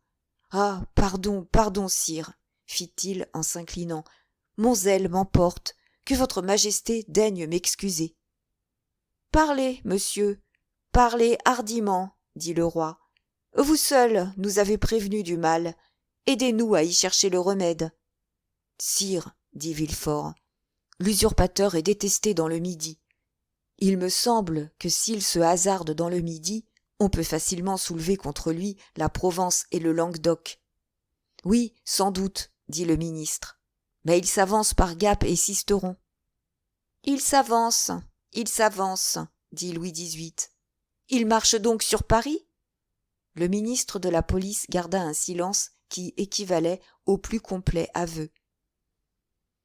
« Ah, pardon, pardon, sire, fit-il en s'inclinant. Mon zèle m'emporte. Que votre majesté daigne m'excuser. »« Parlez, monsieur, parlez hardiment, dit le roi. Vous seul nous avez prévenus du mal. Aidez-nous à y chercher le remède. »« Sire, dit Villefort, l'usurpateur est détesté dans le Midi. Il me semble que s'il se hasarde dans le Midi, on peut facilement soulever contre lui la Provence et le Languedoc. »« Oui, sans doute, dit le ministre, mais il s'avance par Gap et Sisteron. »« Il s'avance, dit Louis XVIII. Il marche donc sur Paris ? » Le ministre de la police garda un silence qui équivalait au plus complet aveu.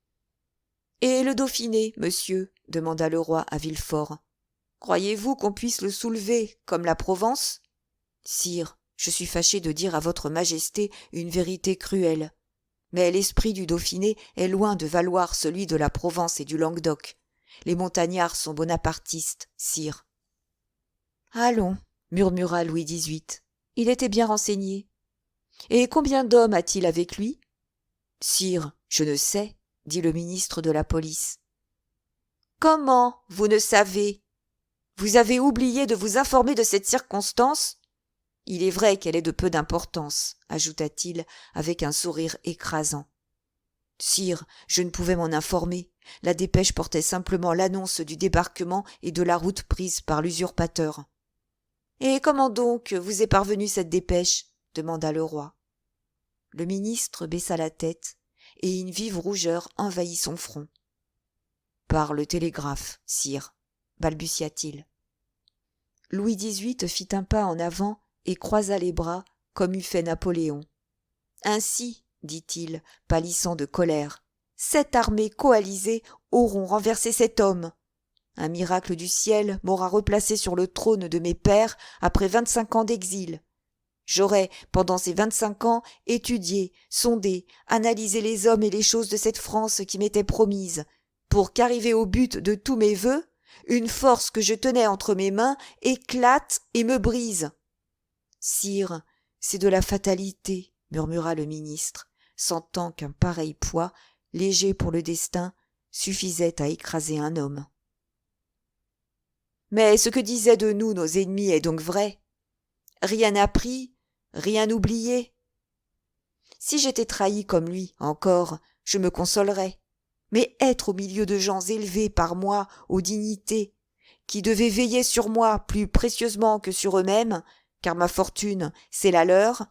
« Et le Dauphiné, monsieur ?» demanda le roi à Villefort. « Croyez-vous qu'on puisse le soulever comme la Provence ?»« Sire, je suis fâché de dire à votre majesté une vérité cruelle. Mais l'esprit du Dauphiné est loin de valoir celui de la Provence et du Languedoc. Les montagnards sont bonapartistes, sire. »« Allons, » murmura Louis XVIII. « Il était bien renseigné. Et combien d'hommes a-t-il avec lui ?»« Sire, je ne sais, » dit le ministre de la police. « Comment, vous ne savez ? Vous avez oublié de vous informer de cette circonstance ? Il est vrai qu'elle est de peu d'importance, ajouta-t-il avec un sourire écrasant. Sire, je ne pouvais m'en informer. La dépêche portait simplement l'annonce du débarquement et de la route prise par l'usurpateur. « Et comment donc vous est parvenue cette dépêche ?» demanda le roi. Le ministre baissa la tête, et une vive rougeur envahit son front. « Par le télégraphe, sire, » balbutia-t-il. Louis XVIII fit un pas en avant et croisa les bras comme eût fait Napoléon. « Ainsi, dit-il, pâlissant de colère, 7 armées coalisées auront renversé cet homme. Un miracle du ciel m'aura replacé sur le trône de mes pères après 25 ans d'exil. J'aurai, pendant ces 25 ans, étudié, sondé, analysé les hommes et les choses de cette France qui m'était promise, pour qu'arrivé au but de tous mes vœux, une force que je tenais entre mes mains éclate et me brise. »« Sire, c'est de la fatalité, » murmura le ministre, sentant qu'un pareil poids, léger pour le destin, suffisait à écraser un homme. « Mais ce que disaient de nous nos ennemis est donc vrai. Rien appris, rien oublié. Si j'étais trahi comme lui, encore, je me consolerais. Mais être au milieu de gens élevés par moi aux dignités, qui devaient veiller sur moi plus précieusement que sur eux-mêmes, car ma fortune, c'est la leur.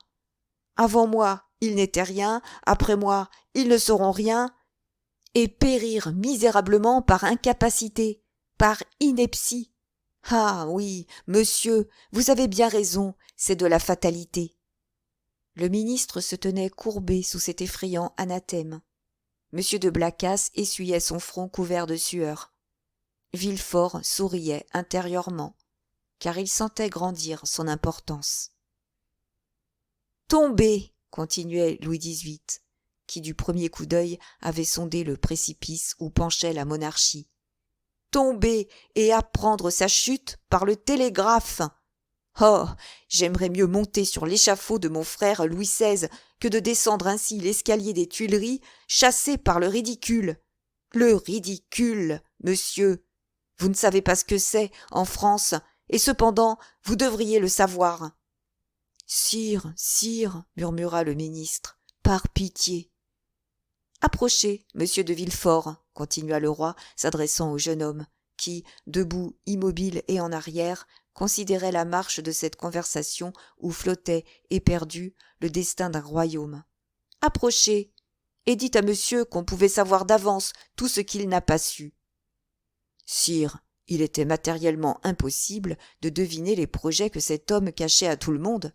Avant moi, ils n'étaient rien, après moi, ils ne seront rien, et périr misérablement par incapacité, par ineptie. Ah oui, monsieur, vous avez bien raison, c'est de la fatalité. » Le ministre se tenait courbé sous cet effrayant anathème. M. de Blacas essuyait son front couvert de sueur. Villefort souriait intérieurement, car il sentait grandir son importance. « Tombez !» continuait Louis XVIII, qui du premier coup d'œil avait sondé le précipice où penchait la monarchie. « Tomber et apprendre sa chute par le télégraphe. Oh, j'aimerais mieux monter sur l'échafaud de mon frère Louis XVI que de descendre ainsi l'escalier des Tuileries, chassé par le ridicule. Le ridicule, monsieur. Vous ne savez pas ce que c'est, en France, et cependant, vous devriez le savoir. »« Sire, sire, » murmura le ministre, « par pitié. »« Approchez, monsieur de Villefort, » continua le roi, s'adressant au jeune homme, qui, debout, immobile et en arrière, considérait la marche de cette conversation où flottait, éperdu, le destin d'un royaume. « Approchez, et dites à monsieur qu'on pouvait savoir d'avance tout ce qu'il n'a pas su. » Sire, il était matériellement impossible de deviner les projets que cet homme cachait à tout le monde.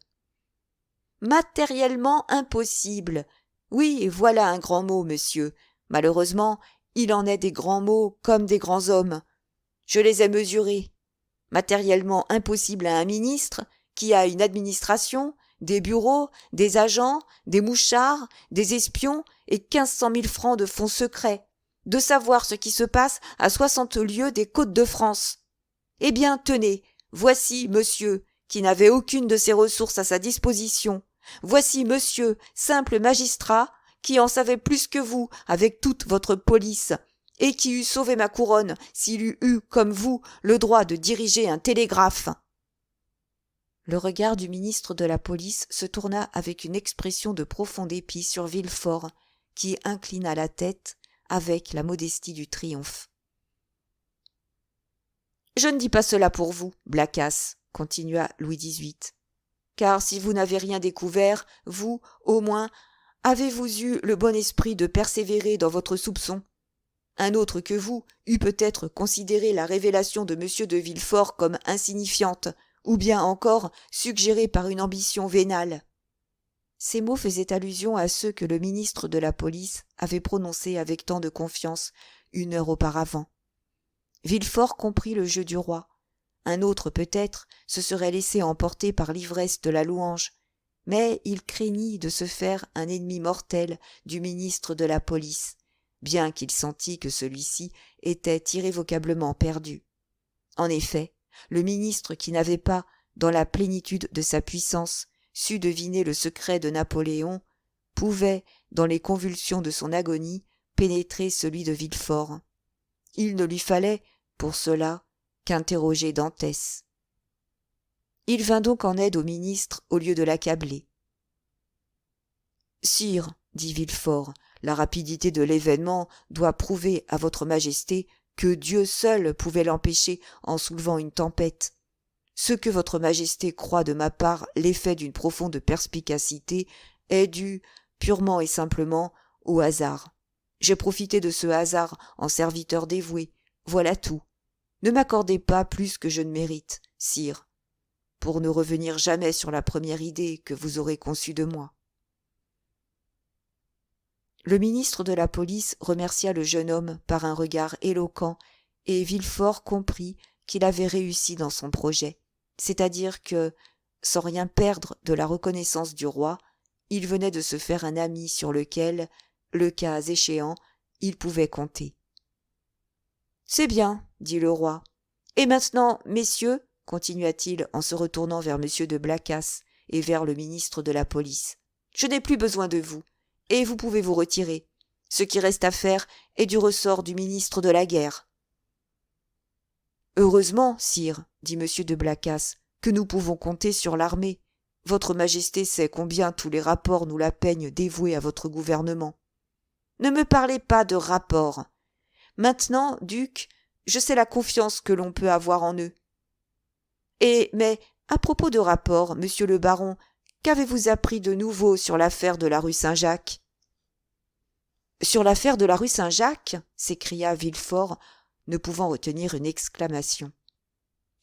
« Matériellement impossible. Oui, voilà un grand mot, monsieur. Malheureusement, il en est des grands mots comme des grands hommes. Je les ai mesurés. Matériellement impossible à un ministre qui a une administration, des bureaux, des agents, des mouchards, des espions et 1500 000 francs de fonds secrets, de savoir ce qui se passe à 60 lieues des côtes de France. Eh bien, tenez, voici monsieur, qui n'avait aucune de ces ressources à sa disposition. Voici monsieur, simple magistrat, qui en savait plus que vous avec toute votre police, et qui eût sauvé ma couronne s'il eût eu, comme vous, le droit de diriger un télégraphe. » Le regard du ministre de la police se tourna avec une expression de profond dépit sur Villefort, qui inclina la tête avec la modestie du triomphe. « Je ne dis pas cela pour vous, Blacas, » continua Louis XVIII, « car si vous n'avez rien découvert, vous, au moins, avez-vous eu le bon esprit de persévérer dans votre soupçon ? Un autre que vous eût peut-être considéré la révélation de M. de Villefort comme insignifiante, ou bien encore suggérée par une ambition vénale. Ces mots faisaient allusion à ceux que le ministre de la police avait prononcés avec tant de confiance 1 heure auparavant. Villefort comprit le jeu du roi. Un autre, peut-être, se serait laissé emporter par l'ivresse de la louange, mais il craignit de se faire un ennemi mortel du ministre de la police, bien qu'il sentît que celui-ci était irrévocablement perdu. En effet, le ministre qui n'avait pas, dans la plénitude de sa puissance, su deviner le secret de Napoléon, pouvait, dans les convulsions de son agonie, pénétrer celui de Villefort. Il ne lui fallait, pour cela, qu'interroger Dantès. Il vint donc en aide au ministre au lieu de l'accabler. « Sire, dit Villefort, la rapidité de l'événement doit prouver à votre majesté que Dieu seul pouvait l'empêcher en soulevant une tempête. Ce que votre majesté croit de ma part l'effet d'une profonde perspicacité est dû, purement et simplement, au hasard. J'ai profité de ce hasard en serviteur dévoué, voilà tout. Ne m'accordez pas plus que je ne mérite, sire, pour ne revenir jamais sur la première idée que vous aurez conçue de moi. » Le ministre de la police remercia le jeune homme par un regard éloquent, et Villefort comprit qu'il avait réussi dans son projet, c'est-à-dire que, sans rien perdre de la reconnaissance du roi, il venait de se faire un ami sur lequel, le cas échéant, il pouvait compter. « C'est bien, dit le roi. Et maintenant, messieurs, continua-t-il en se retournant vers M. de Blacas et vers le ministre de la police, je n'ai plus besoin de vous, et vous pouvez vous retirer. Ce qui reste à faire est du ressort du ministre de la guerre. »« Heureusement, sire, dit M. de Blacas, que nous pouvons compter sur l'armée. Votre majesté sait combien tous les rapports nous la peignent dévouée à votre gouvernement. »« Ne me parlez pas de rapports. Maintenant, duc, je sais la confiance que l'on peut avoir en eux. Mais, à propos de rapports, monsieur le baron, qu'avez-vous appris de nouveau sur l'affaire de la rue Saint-Jacques ?»« Sur l'affaire de la rue Saint-Jacques » s'écria Villefort, ne pouvant retenir une exclamation.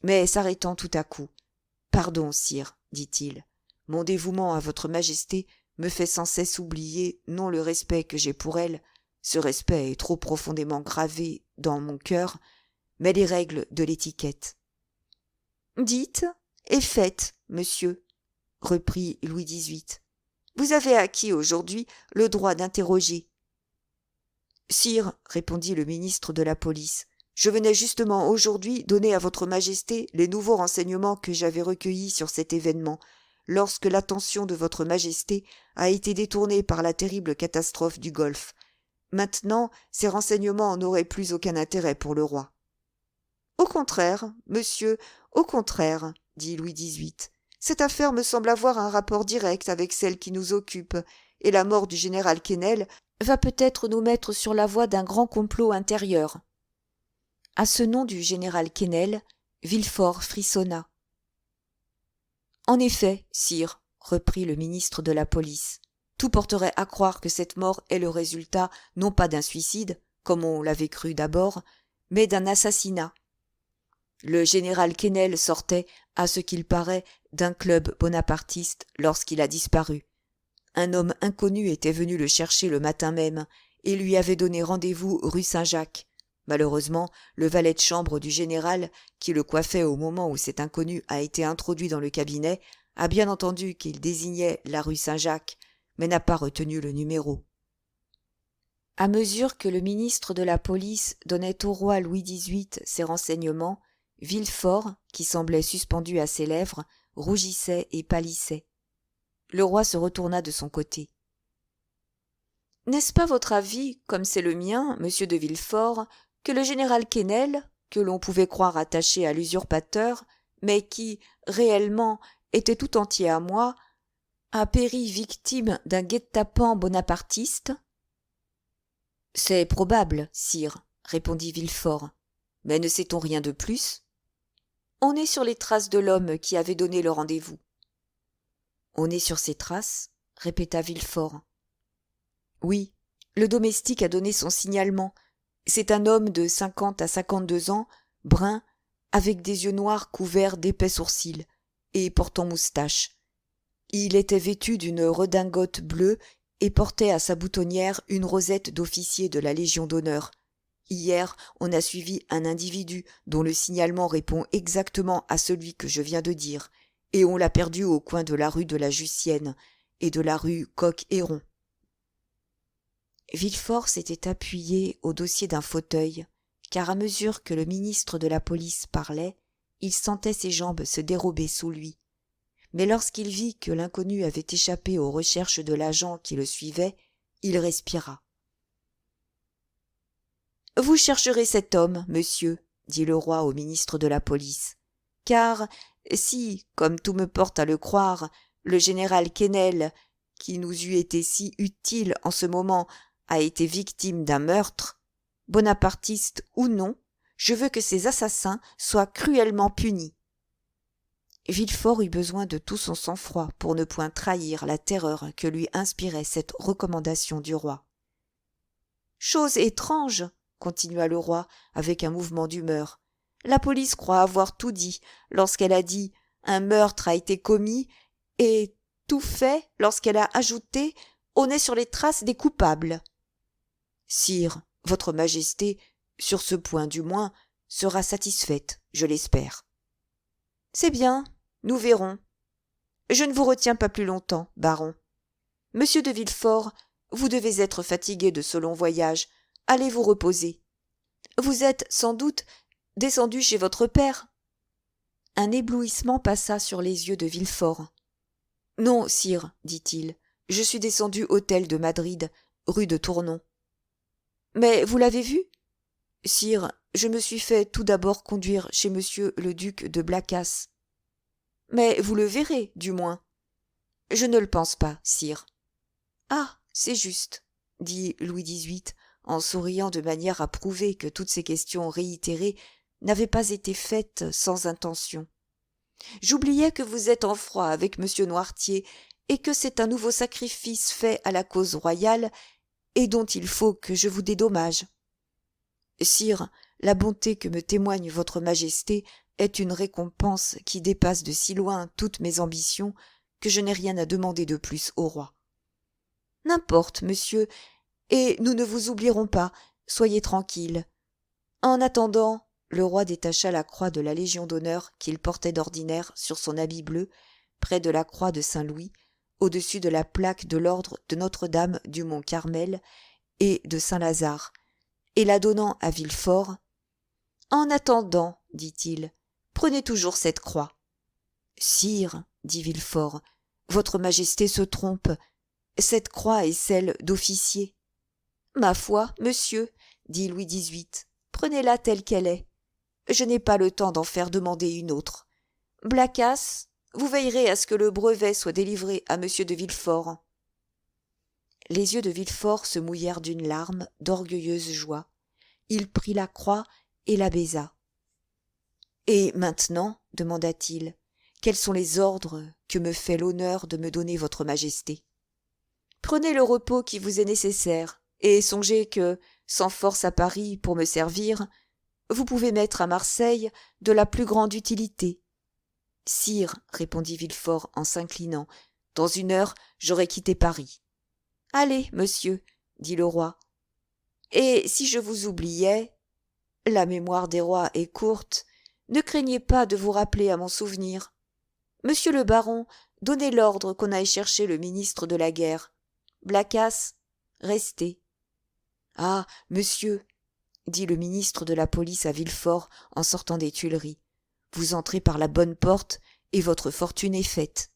Mais s'arrêtant tout à coup. « Pardon, sire, dit-il, mon dévouement à votre majesté me fait sans cesse oublier non le respect que j'ai pour elle, ce respect est trop profondément gravé dans mon cœur, mais les règles de l'étiquette. »« Dites et faites, monsieur, reprit Louis XVIII. Vous avez acquis aujourd'hui le droit d'interroger. »« Sire, répondit le ministre de la police, je venais justement aujourd'hui donner à votre majesté les nouveaux renseignements que j'avais recueillis sur cet événement, lorsque l'attention de votre majesté a été détournée par la terrible catastrophe du Golfe. Maintenant, ces renseignements n'auraient plus aucun intérêt pour le roi. »« Au contraire, monsieur, au contraire, dit Louis XVIII. Cette affaire me semble avoir un rapport direct avec celle qui nous occupe, et la mort du général Quesnel va peut-être nous mettre sur la voie d'un grand complot intérieur. » À ce nom du général Quesnel, Villefort frissonna. « En effet, sire, reprit le ministre de la police, tout porterait à croire que cette mort est le résultat non pas d'un suicide, comme on l'avait cru d'abord, mais d'un assassinat. Le général Quesnel sortait, à ce qu'il paraît, d'un club bonapartiste lorsqu'il a disparu. Un homme inconnu était venu le chercher le matin même et lui avait donné rendez-vous rue Saint-Jacques. Malheureusement, le valet de chambre du général, qui le coiffait au moment où cet inconnu a été introduit dans le cabinet, a bien entendu qu'il désignait la rue Saint-Jacques, mais n'a pas retenu le numéro. À mesure que le ministre de la police donnait au roi Louis XVIII ses renseignements, Villefort, qui semblait suspendu à ses lèvres, rougissait et pâlissait. Le roi se retourna de son côté. « N'est-ce pas votre avis, comme c'est le mien, monsieur de Villefort, que le général Quesnel, que l'on pouvait croire attaché à l'usurpateur, mais qui, réellement, était tout entier à moi, a péri victime d'un guet-apens bonapartiste ?»« C'est probable, sire, répondit Villefort. Mais ne sait-on rien de plus ? On est sur les traces de l'homme qui avait donné le rendez-vous. »« On est sur ses traces ? Répéta Villefort. Oui, le domestique a donné son signalement. C'est un homme de 50 à 52 ans, brun, avec des yeux noirs couverts d'épais sourcils, et portant moustache. Il était vêtu d'une redingote bleue et portait à sa boutonnière une rosette d'officier de la Légion d'honneur. Hier, on a suivi un individu dont le signalement répond exactement à celui que je viens de dire, et on l'a perdu au coin de la rue de la Jussienne et de la rue Coq-Héron. Villefort s'était appuyé au dossier d'un fauteuil, car à mesure que le ministre de la police parlait, il sentait ses jambes se dérober sous lui. Mais lorsqu'il vit que l'inconnu avait échappé aux recherches de l'agent qui le suivait, il respira. « Vous chercherez cet homme, monsieur, dit le roi au ministre de la police, car si, comme tout me porte à le croire, le général Quesnel, qui nous eût été si utile en ce moment, a été victime d'un meurtre, bonapartiste ou non, je veux que ces assassins soient cruellement punis. » Villefort eut besoin de tout son sang-froid pour ne point trahir la terreur que lui inspirait cette recommandation du roi. « Chose étrange, continua le roi avec un mouvement d'humeur. La police croit avoir tout dit lorsqu'elle a dit « un meurtre a été commis » et tout fait lorsqu'elle a ajouté « on est sur les traces des coupables ». Sire, votre majesté, sur ce point du moins, sera satisfaite, je l'espère. C'est bien, nous verrons. Je ne vous retiens pas plus longtemps, baron. Monsieur de Villefort, vous devez être fatigué de ce long voyage. Allez vous reposer. Vous êtes, sans doute, descendu chez votre père. Un éblouissement passa sur les yeux de Villefort. Non, sire, dit-il, je suis descendu hôtel de Madrid, rue de Tournon. Mais vous l'avez vu? Sire, je me suis fait tout d'abord conduire chez monsieur le duc de Blacas. Mais vous le verrez, du moins. Je ne le pense pas, sire. Ah, c'est juste, dit Louis XVIII, en souriant de manière à prouver que toutes ces questions réitérées n'avaient pas été faites sans intention. J'oubliais que vous êtes en froid avec monsieur Noirtier et que c'est un nouveau sacrifice fait à la cause royale et dont il faut que je vous dédommage. Sire, la bonté que me témoigne votre majesté est une récompense qui dépasse de si loin toutes mes ambitions que je n'ai rien à demander de plus au roi. N'importe, monsieur, et nous ne vous oublierons pas, soyez tranquille. En attendant, le roi détacha la croix de la Légion d'honneur qu'il portait d'ordinaire sur son habit bleu, près de la croix de Saint-Louis, au-dessus de la plaque de l'ordre de Notre-Dame du Mont-Carmel et de Saint-Lazare, et la donnant à Villefort. « En attendant, dit-il, prenez toujours cette croix. »« Sire, dit Villefort, votre majesté se trompe. Cette croix est celle d'officier. »« Ma foi, monsieur, dit Louis XVIII, prenez-la telle qu'elle est. Je n'ai pas le temps d'en faire demander une autre. Blacas, vous veillerez à ce que le brevet soit délivré à monsieur de Villefort. » Les yeux de Villefort se mouillèrent d'une larme d'orgueilleuse joie. Il prit la croix et la baisa. « Et maintenant, demanda-t-il, quels sont les ordres que me fait l'honneur de me donner votre majesté ? Prenez le repos qui vous est nécessaire, et songez que, sans force à Paris pour me servir, vous pouvez m'être à Marseille de la plus grande utilité. »« Sire, répondit Villefort en s'inclinant, dans 1 heure j'aurai quitté Paris. »« Allez, monsieur, dit le roi. Et si je vous oubliais, la mémoire des rois est courte, ne craignez pas de vous rappeler à mon souvenir. Monsieur le baron, donnez l'ordre qu'on aille chercher le ministre de la guerre. Blacas, restez. »« Ah, monsieur, dit le ministre de la police à Villefort en sortant des Tuileries, vous entrez par la bonne porte et votre fortune est faite. »«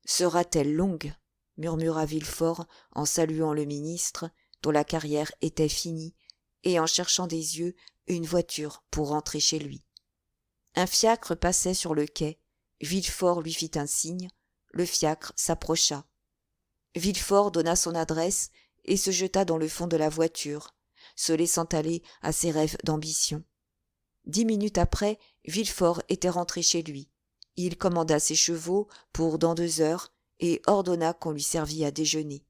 Sera-t-elle longue ?» murmura Villefort en saluant le ministre, dont la carrière était finie, et en cherchant des yeux une voiture pour rentrer chez lui. Un fiacre passait sur le quai. Villefort lui fit un signe. Le fiacre s'approcha. Villefort donna son adresse et se jeta dans le fond de la voiture, se laissant aller à ses rêves d'ambition. 10 minutes après, Villefort était rentré chez lui. Il commanda ses chevaux pour dans 2 heures et ordonna qu'on lui servît à déjeuner.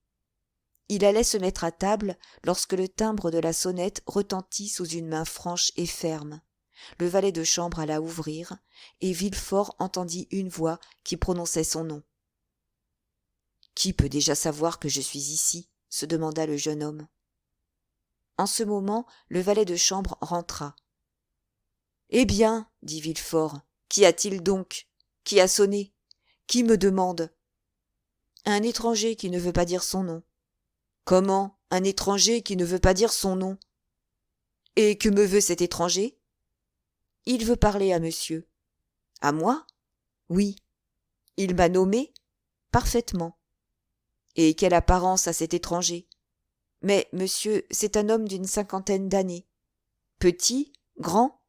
Il allait se mettre à table lorsque le timbre de la sonnette retentit sous une main franche et ferme. Le valet de chambre alla ouvrir, et Villefort entendit une voix qui prononçait son nom. Qui peut déjà savoir que je suis ici? Se demanda le jeune homme. En ce moment, le valet de chambre rentra. Eh bien, dit Villefort, qu'y a-t-il donc? Qui a sonné? Qui me demande? Un étranger qui ne veut pas dire son nom. Comment, un étranger qui ne veut pas dire son nom? Et que me veut cet étranger? Il veut parler à monsieur. À moi? Oui. Il m'a nommé? Parfaitement. Et quelle apparence a cet étranger? Mais, monsieur, c'est un homme d'une 50aine d'années. Petit? Grand?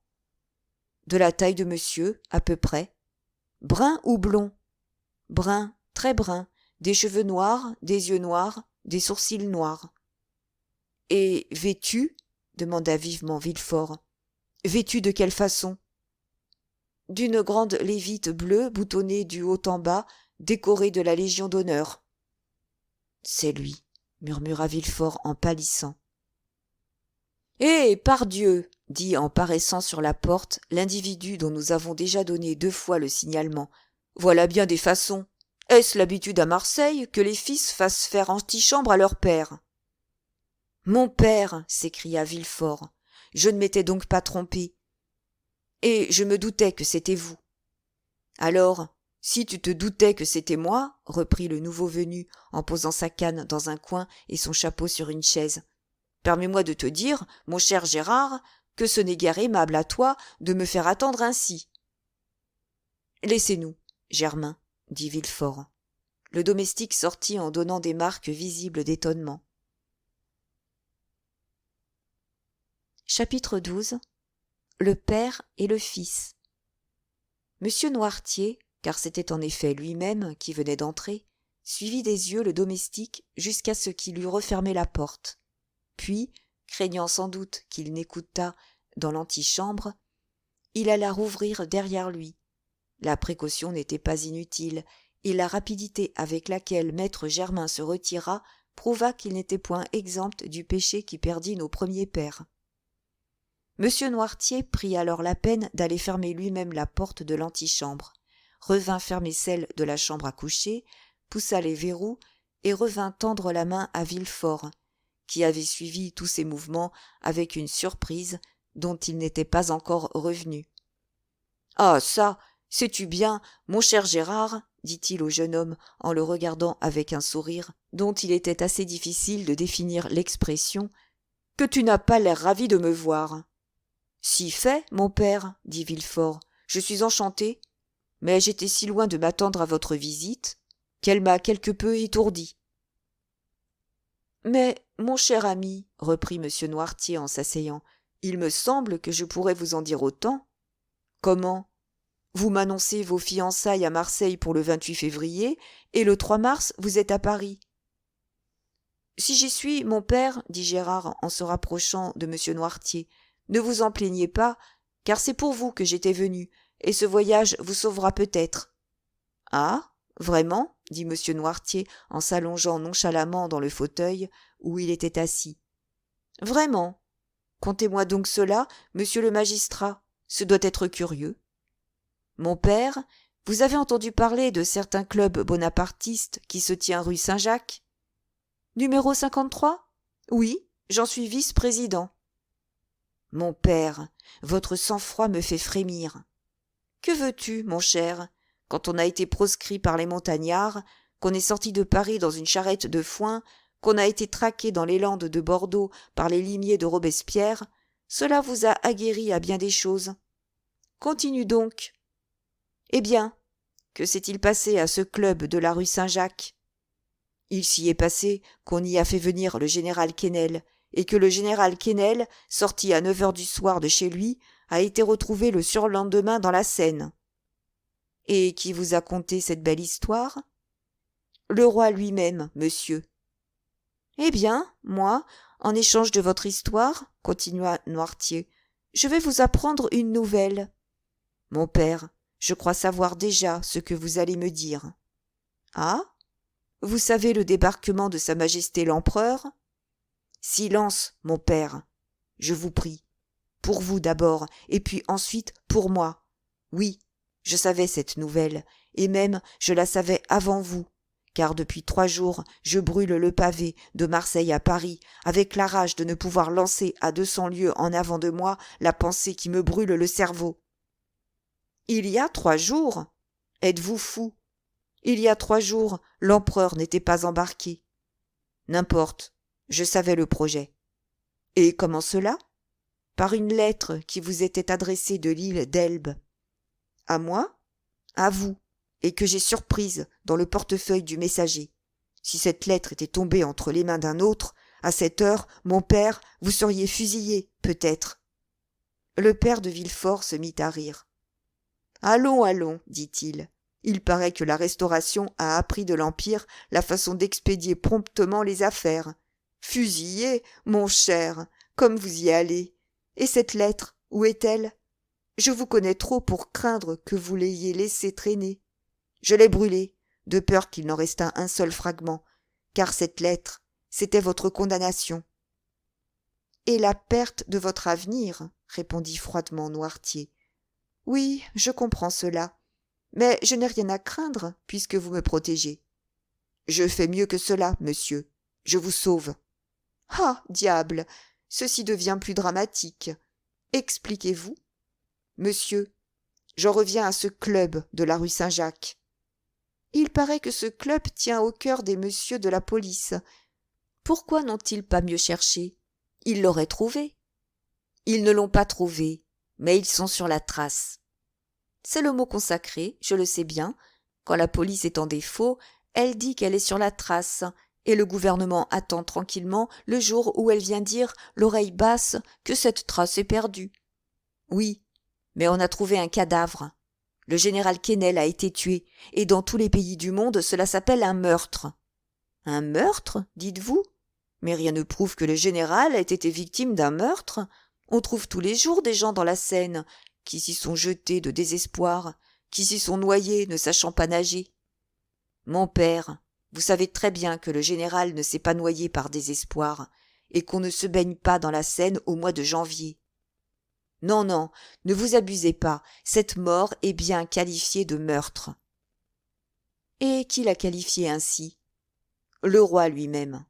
De la taille de monsieur, à peu près. Brun ou blond? Brun, très brun, des cheveux noirs, des yeux noirs, des sourcils noirs. Et vêtu? Demanda vivement Villefort. Vêtu de quelle façon? D'une grande lévite bleue boutonnée du haut en bas, décorée de la Légion d'honneur. C'est lui, murmura Villefort en pâlissant. Eh, pardieu, dit en paraissant sur la porte l'individu dont nous avons déjà donné 2 fois le signalement. Voilà bien des façons. Est-ce l'habitude à Marseille que les fils fassent faire antichambre à leur père? Mon père, s'écria Villefort, je ne m'étais donc pas trompé. Et je me doutais que c'était vous. Alors, si tu te doutais que c'était moi, reprit le nouveau venu en posant sa canne dans un coin et son chapeau sur une chaise, permets-moi de te dire, mon cher Gérard, que ce n'est guère aimable à toi de me faire attendre ainsi. Laissez-nous, Germain, dit Villefort. Le domestique sortit en donnant des marques visibles d'étonnement. Chapitre 12. Le père et le fils. Monsieur Noirtier, car c'était en effet lui-même qui venait d'entrer, suivit des yeux le domestique jusqu'à ce qu'il eût refermé la porte. Puis, craignant sans doute qu'il n'écoutât dans l'antichambre, il alla rouvrir derrière lui. La précaution n'était pas inutile, et la rapidité avec laquelle maître Germain se retira prouva qu'il n'était point exempt du péché qui perdit nos premiers pères. Monsieur Noirtier prit alors la peine d'aller fermer lui-même la porte de l'antichambre, revint fermer celle de la chambre à coucher, poussa les verrous et revint tendre la main à Villefort, qui avait suivi tous ces mouvements avec une surprise dont il n'était pas encore revenu. « Ah ça, sais-tu bien, mon cher Gérard, dit-il au jeune homme en le regardant avec un sourire dont il était assez difficile de définir l'expression, que tu n'as pas l'air ravi de me voir. » Si fait, mon père, dit Villefort, je suis enchanté, mais j'étais si loin de m'attendre à votre visite qu'elle m'a quelque peu étourdi. Mais, mon cher ami, reprit monsieur Noirtier en s'asseyant, il me semble que je pourrais vous en dire autant. Comment? Vous m'annoncez vos fiançailles à Marseille pour le 28 février, et le 3 mars, vous êtes à Paris. Si j'y suis, mon père, dit Gérard en se rapprochant de monsieur Noirtier, ne vous en plaignez pas, car c'est pour vous que j'étais venu, et ce voyage vous sauvera peut-être. Ah, vraiment? Dit monsieur Noirtier en s'allongeant nonchalamment dans le fauteuil où il était assis. Vraiment? Contez-moi donc cela, monsieur le magistrat, ce doit être curieux. Mon père, vous avez entendu parler de certain club bonapartiste qui se tient rue Saint-Jacques? Numéro 53? Oui, j'en suis vice-président. Mon père, votre sang-froid me fait frémir. Que veux-tu, mon cher, quand on a été proscrit par les montagnards, qu'on est sorti de Paris dans une charrette de foin, qu'on a été traqué dans les landes de Bordeaux par les limiers de Robespierre, cela vous a aguerri à bien des choses. Continue donc. Eh bien, que s'est-il passé à ce club de la rue Saint-Jacques? Il s'y est passé qu'on y a fait venir le général Quesnel, et que le général Quesnel, sorti à 9 heures du soir de chez lui, a été retrouvé le surlendemain dans la Seine. Et qui vous a conté cette belle histoire? Le roi lui-même, monsieur. Eh bien, moi, en échange de votre histoire, continua Noirtier, je vais vous apprendre une nouvelle. Mon père, je crois savoir déjà ce que vous allez me dire. Ah? Vous savez le débarquement de Sa Majesté l'Empereur? Silence, mon père, je vous prie. Pour vous d'abord, et puis ensuite pour moi. Oui, je savais cette nouvelle, et même je la savais avant vous, car depuis 3 jours, je brûle le pavé de Marseille à Paris, avec la rage de ne pouvoir lancer à 200 lieues en avant de moi la pensée qui me brûle le cerveau. Il y a 3 jours? Êtes-vous fou? Il y a 3 jours, l'empereur n'était pas embarqué. N'importe, je savais le projet. Et comment cela? Par une lettre qui vous était adressée de l'île d'Elbe. À moi? À vous, et que j'ai surprise dans le portefeuille du messager. Si cette lettre était tombée entre les mains d'un autre, à cette heure, mon père, vous seriez fusillé, peut-être. Le père de Villefort se mit à rire. Allons, allons, dit-il. Il paraît que la Restauration a appris de l'Empire la façon d'expédier promptement les affaires. Fusillé, mon cher, comme vous y allez. Et cette lettre, où est-elle? Je vous connais trop pour craindre que vous l'ayez laissée traîner. Je l'ai brûlée, de peur qu'il n'en restât un seul fragment, car cette lettre, c'était votre condamnation. Et la perte de votre avenir, répondit froidement Noirtier. Oui, je comprends cela. Mais je n'ai rien à craindre, puisque vous me protégez. Je fais mieux que cela, monsieur. Je vous sauve. Ah, diable, ceci devient plus dramatique. Expliquez-vous. Monsieur, j'en reviens à ce club de la rue Saint-Jacques. Il paraît que ce club tient au cœur des messieurs de la police. Pourquoi n'ont-ils pas mieux cherché? Ils l'auraient trouvé. Ils ne l'ont pas trouvé, mais ils sont sur la trace. C'est le mot consacré, je le sais bien. Quand la police est en défaut, elle dit qu'elle est sur la trace, et le gouvernement attend tranquillement le jour où elle vient dire, l'oreille basse, que cette trace est perdue. Oui, mais on a trouvé un cadavre. Le général Quesnel a été tué, et dans tous les pays du monde, cela s'appelle un meurtre. Un meurtre, dites-vous? Mais rien ne prouve que le général ait été victime d'un meurtre. On trouve tous les jours des gens dans la Seine qui s'y sont jetés de désespoir, qui s'y sont noyés ne sachant pas nager. Mon père, vous savez très bien que le général ne s'est pas noyé par désespoir, et qu'on ne se baigne pas dans la Seine au mois de janvier. Non, non, ne vous abusez pas, cette mort est bien qualifiée de meurtre. Et qui l'a qualifiée ainsi? Le roi lui-même.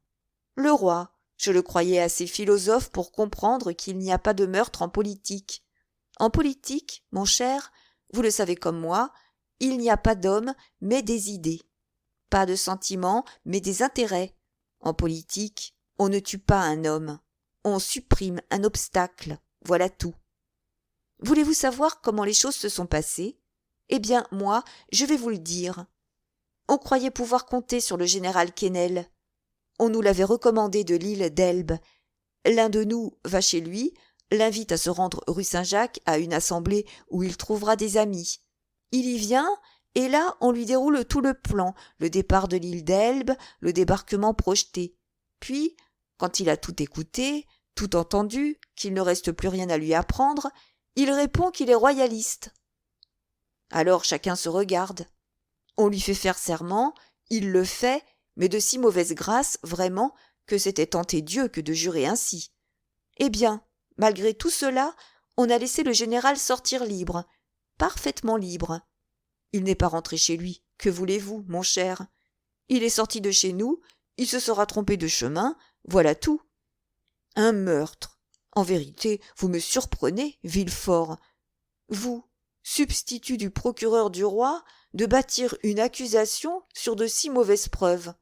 Le roi, je le croyais assez philosophe pour comprendre qu'il n'y a pas de meurtre en politique. En politique, mon cher, vous le savez comme moi, il n'y a pas d'hommes, mais des idées. Pas de sentiments, mais des intérêts. En politique, on ne tue pas un homme. On supprime un obstacle. Voilà tout. Voulez-vous savoir comment les choses se sont passées? Eh bien, moi, je vais vous le dire. On croyait pouvoir compter sur le général Quesnel. On nous l'avait recommandé de l'île d'Elbe. L'un de nous va chez lui, l'invite à se rendre rue Saint-Jacques à une assemblée où il trouvera des amis. Il y vient, et là on lui déroule tout le plan, le départ de l'île d'Elbe, le débarquement projeté. Puis, quand il a tout écouté, tout entendu, qu'il ne reste plus rien à lui apprendre, il répond qu'il est royaliste. Alors chacun se regarde. On lui fait faire serment, il le fait, mais de si mauvaise grâce, vraiment, que c'était tenter Dieu que de jurer ainsi. Eh bien, malgré tout cela, on a laissé le général sortir libre, parfaitement libre. Il n'est pas rentré chez lui, que voulez-vous, mon cher? Il est sorti de chez nous, il se sera trompé de chemin, voilà tout. Un meurtre. En vérité, vous me surprenez, Villefort. Vous, substitut du procureur du roi, de bâtir une accusation sur de si mauvaises preuves.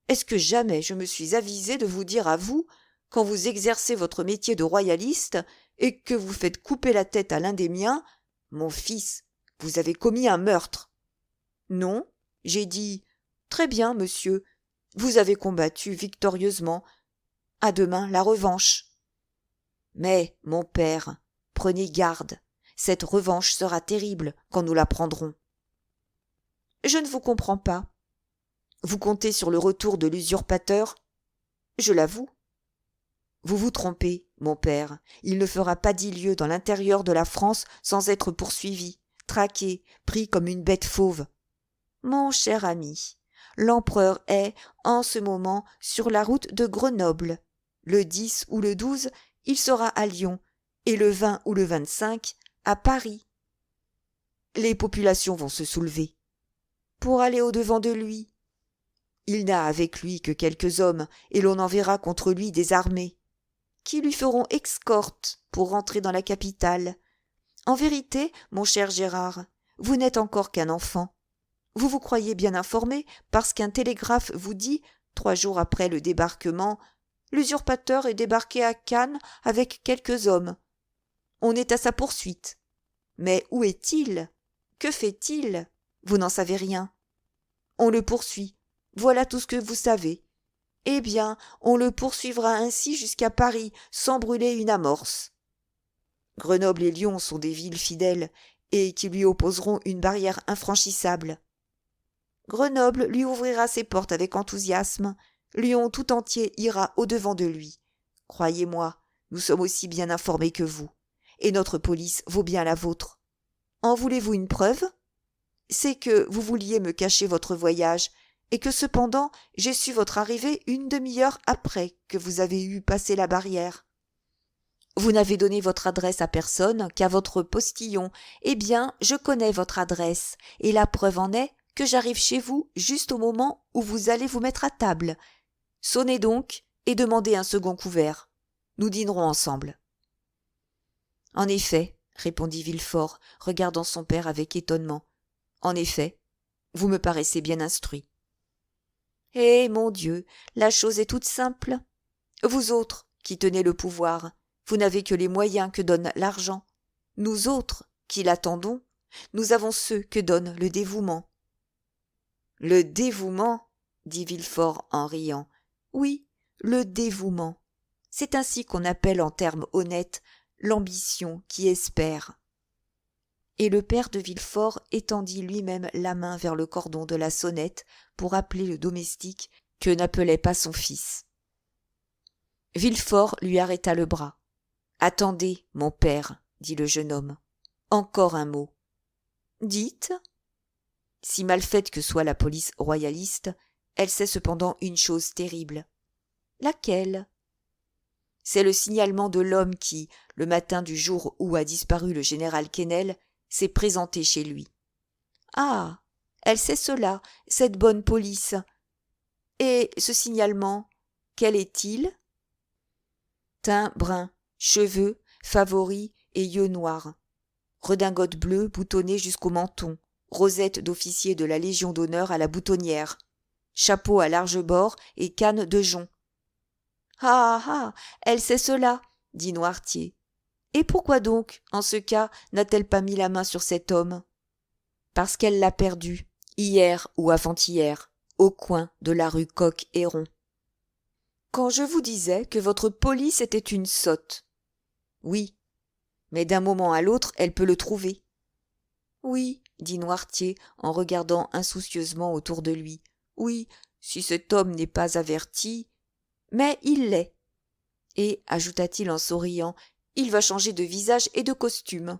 Est-ce que jamais je me suis avisé de vous dire à vous, quand vous exercez votre métier de royaliste et que vous faites couper la tête à l'un des miens, mon fils, vous avez commis un meurtre. Non, j'ai dit, très bien, monsieur, vous avez combattu victorieusement. À demain la revanche. Mais, mon père, prenez garde, cette revanche sera terrible quand nous la prendrons. Je ne vous comprends pas. Vous comptez sur le retour de l'usurpateur? Je l'avoue. Vous vous trompez, mon père. Il ne fera pas 10 lieues dans l'intérieur de la France sans être poursuivi, traqué, pris comme une bête fauve. Mon cher ami, l'empereur est, en ce moment, sur la route de Grenoble. Le 10 ou le 12, il sera à Lyon, et le 20 ou le 25, à Paris. Les populations vont se soulever. Pour aller au-devant de lui. Il n'a avec lui que quelques hommes, et l'on enverra contre lui des armées, qui lui feront escorte pour rentrer dans la capitale. En vérité, mon cher Gérard, vous n'êtes encore qu'un enfant. Vous vous croyez bien informé parce qu'un télégraphe vous dit, 3 jours après le débarquement, l'usurpateur est débarqué à Cannes avec quelques hommes. On est à sa poursuite. Mais où est-il? Que fait-il? Vous n'en savez rien. On le poursuit. Voilà tout ce que vous savez. Eh bien, on le poursuivra ainsi jusqu'à Paris, sans brûler une amorce. Grenoble et Lyon sont des villes fidèles, et qui lui opposeront une barrière infranchissable. Grenoble lui ouvrira ses portes avec enthousiasme, Lyon tout entier ira au-devant de lui. Croyez-moi, nous sommes aussi bien informés que vous, et notre police vaut bien la vôtre. En voulez-vous une preuve? C'est que vous vouliez me cacher votre voyage, et que cependant j'ai su votre arrivée une demi-heure après que vous avez eu passé la barrière. Vous n'avez donné votre adresse à personne qu'à votre postillon. Eh bien, je connais votre adresse, et la preuve en est que j'arrive chez vous juste au moment où vous allez vous mettre à table. Sonnez donc et demandez un second couvert. Nous dînerons ensemble. En effet, répondit Villefort, regardant son père avec étonnement. En effet, vous me paraissez bien instruit. Eh, mon Dieu, la chose est toute simple. Vous autres, qui tenez le pouvoir, vous n'avez que les moyens que donne l'argent. Nous autres, qui l'attendons, nous avons ceux que donne le dévouement. Le dévouement, dit Villefort en riant. Oui, le dévouement. C'est ainsi qu'on appelle en termes honnêtes l'ambition qui espère. Et le père de Villefort étendit lui-même la main vers le cordon de la sonnette pour appeler le domestique que n'appelait pas son fils. Villefort lui arrêta le bras. « Attendez, mon père, dit le jeune homme. Encore un mot. Dites. Si mal faite que soit la police royaliste, elle sait cependant une chose terrible. Laquelle? C'est le signalement de l'homme qui, le matin du jour où a disparu le général Quesnel, s'est présenté chez lui. Ah, elle sait cela, cette bonne police. Et ce signalement, quel est-il? Teint brun, cheveux, favoris et yeux noirs. Redingote bleue boutonnée jusqu'au menton, rosette d'officier de la Légion d'honneur à la boutonnière, chapeau à large bord et canne de jonc. Ah ah, elle sait cela, dit Noirtier. Et pourquoi donc, en ce cas, n'a-t-elle pas mis la main sur cet homme? Parce qu'elle l'a perdu, hier ou avant-hier, au coin de la rue Coq-Héron. Quand je vous disais que votre police était une sotte. Oui, mais d'un moment à l'autre, elle peut le trouver. Oui, dit Noirtier en regardant insoucieusement autour de lui. Oui, si cet homme n'est pas averti. Mais il l'est. Et, ajouta-t-il en souriant, il va changer de visage et de costume.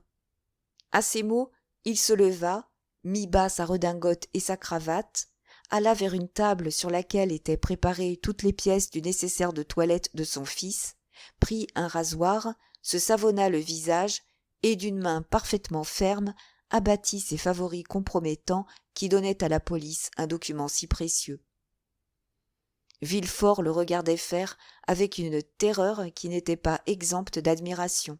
À ces mots, il se leva, mit bas sa redingote et sa cravate, alla vers une table sur laquelle étaient préparées toutes les pièces du nécessaire de toilette de son fils, prit un rasoir, se savonna le visage et d'une main parfaitement ferme abattit ses favoris compromettants qui donnaient à la police un document si précieux. Villefort le regardait faire avec une terreur qui n'était pas exempte d'admiration.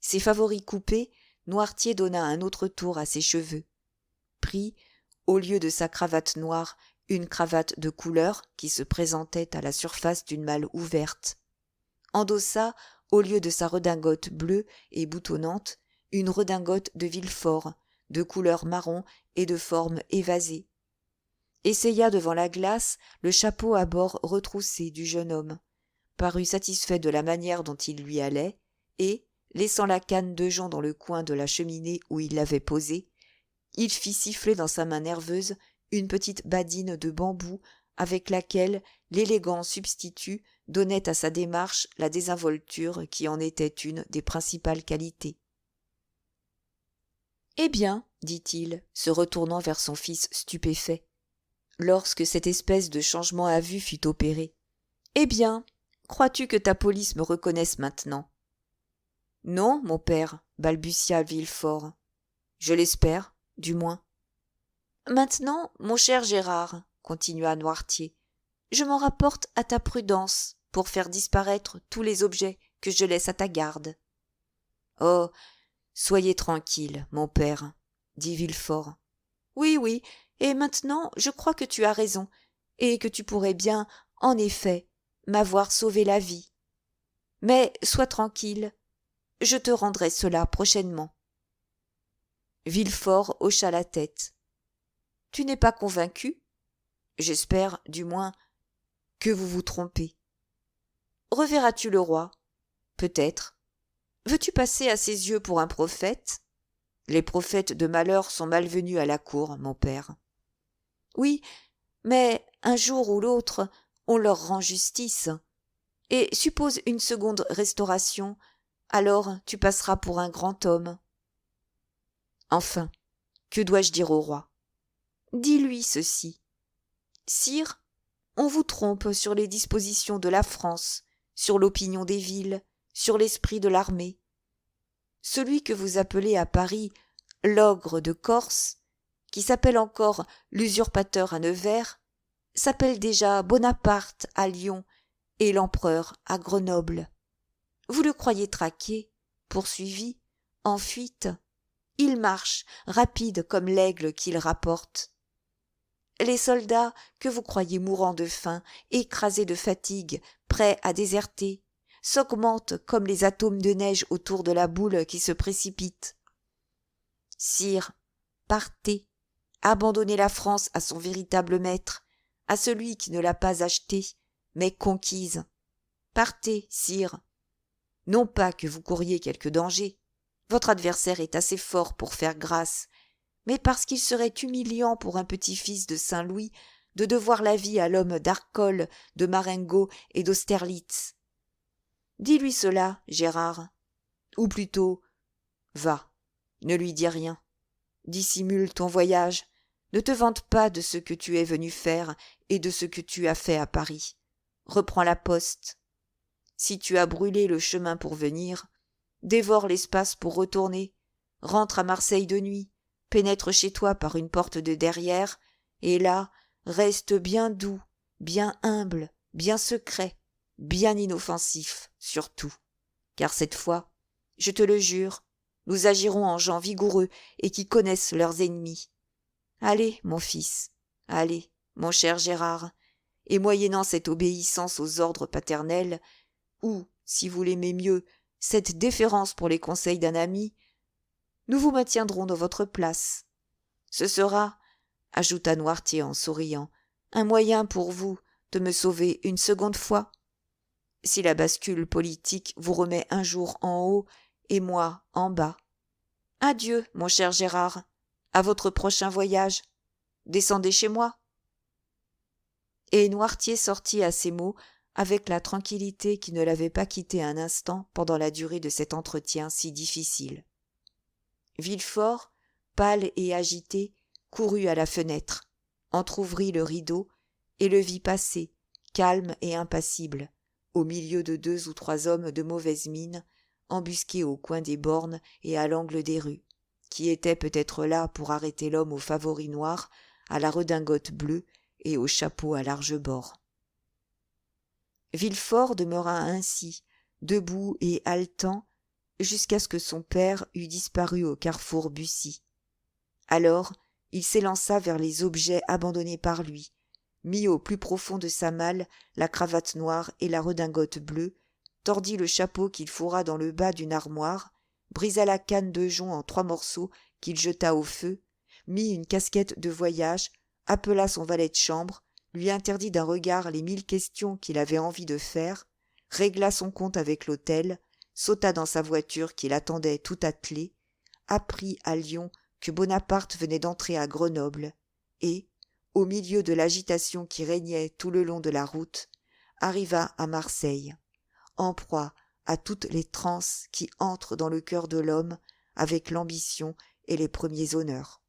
Ses favoris coupés, Noirtier donna un autre tour à ses cheveux, prit, au lieu de sa cravate noire, une cravate de couleur qui se présentait à la surface d'une malle ouverte, endossa, au lieu de sa redingote bleue et boutonnante, une redingote de Villefort, de couleur marron et de forme évasée, essaya devant la glace le chapeau à bords retroussés du jeune homme, parut satisfait de la manière dont il lui allait, et, laissant la canne de jonc dans le coin de la cheminée où il l'avait posée, il fit siffler dans sa main nerveuse une petite badine de bambou avec laquelle l'élégant substitut donnait à sa démarche la désinvolture qui en était une des principales qualités. « Eh bien, dit-il, se retournant vers son fils stupéfait, lorsque cette espèce de changement à vue fut opéré, « Eh bien, crois-tu que ta police me reconnaisse maintenant ?» « Non, mon père, balbutia Villefort. « Je l'espère, du moins. »« Maintenant, mon cher Gérard, continua Noirtier. Je m'en rapporte à ta prudence pour faire disparaître tous les objets que je laisse à ta garde. Oh, soyez tranquille, mon père, dit Villefort. Oui, oui, et maintenant je crois que tu as raison, et que tu pourrais bien, en effet, m'avoir sauvé la vie. Mais sois tranquille, je te rendrai cela prochainement. Villefort hocha la tête. Tu n'es pas convaincu? J'espère, du moins, que vous vous trompez. Reverras-tu le roi? Peut-être. Veux-tu passer à ses yeux pour un prophète? Les prophètes de malheur sont malvenus à la cour, mon père. Oui, mais un jour ou l'autre, on leur rend justice. Et suppose une seconde restauration, alors tu passeras pour un grand homme. Enfin, que dois-je dire au roi? Dis-lui ceci. Sire, on vous trompe sur les dispositions de la France, sur l'opinion des villes, sur l'esprit de l'armée. Celui que vous appelez à Paris l'ogre de Corse, qui s'appelle encore l'usurpateur à Nevers, s'appelle déjà Bonaparte à Lyon et l'empereur à Grenoble. Vous le croyez traqué, poursuivi, en fuite? Il marche, rapide comme l'aigle qu'il rapporte. Les soldats que vous croyez mourant de faim, écrasés de fatigue, prêts à déserter, s'augmentent comme les atomes de neige autour de la boule qui se précipite. Sire, partez, abandonnez la France à son véritable maître, à celui qui ne l'a pas achetée, mais conquise. Partez, sire. Non pas que vous couriez quelque danger, votre adversaire est assez fort pour faire grâce, mais parce qu'il serait humiliant pour un petit-fils de Saint-Louis de devoir la vie à l'homme d'Arcole, de Marengo et d'Austerlitz. Dis-lui cela, Gérard. Ou plutôt, va, ne lui dis rien. Dissimule ton voyage, ne te vante pas de ce que tu es venu faire et de ce que tu as fait à Paris. Reprends la poste. Si tu as brûlé le chemin pour venir, dévore l'espace pour retourner, rentre à Marseille de nuit, pénètre chez toi par une porte de derrière, et là, reste bien doux, bien humble, bien secret, bien inoffensif, surtout. Car cette fois, je te le jure, nous agirons en gens vigoureux et qui connaissent leurs ennemis. Allez, mon fils, allez, mon cher Gérard, et moyennant cette obéissance aux ordres paternels, ou, si vous l'aimez mieux, cette déférence pour les conseils d'un ami, nous vous maintiendrons dans votre place. Ce sera, ajouta Noirtier en souriant, un moyen pour vous de me sauver une seconde fois. Si la bascule politique vous remet un jour en haut et moi en bas. Adieu, mon cher Gérard, à votre prochain voyage. Descendez chez moi. Et Noirtier sortit à ces mots avec la tranquillité qui ne l'avait pas quitté un instant pendant la durée de cet entretien si difficile. Villefort, pâle et agité, courut à la fenêtre, entr'ouvrit le rideau et le vit passer, calme et impassible, au milieu de 2 ou 3 hommes de mauvaise mine, embusqués au coin des bornes et à l'angle des rues, qui étaient peut-être là pour arrêter l'homme aux favoris noirs, à la redingote bleue et au chapeau à larges bords. Villefort demeura ainsi, debout et haletant, jusqu'à ce que son père eût disparu au carrefour Bussy. Alors il s'élança vers les objets abandonnés par lui, mit au plus profond de sa malle la cravate noire et la redingote bleue, tordit le chapeau qu'il fourra dans le bas d'une armoire, brisa la canne de jonc en 3 morceaux qu'il jeta au feu, mit une casquette de voyage, appela son valet de chambre, lui interdit d'un regard les 1000 questions qu'il avait envie de faire, régla son compte avec l'hôtel, sauta dans sa voiture qui l'attendait tout attelée, apprit à Lyon que Bonaparte venait d'entrer à Grenoble, et, au milieu de l'agitation qui régnait tout le long de la route, arriva à Marseille, en proie à toutes les transes qui entrent dans le cœur de l'homme avec l'ambition et les premiers honneurs.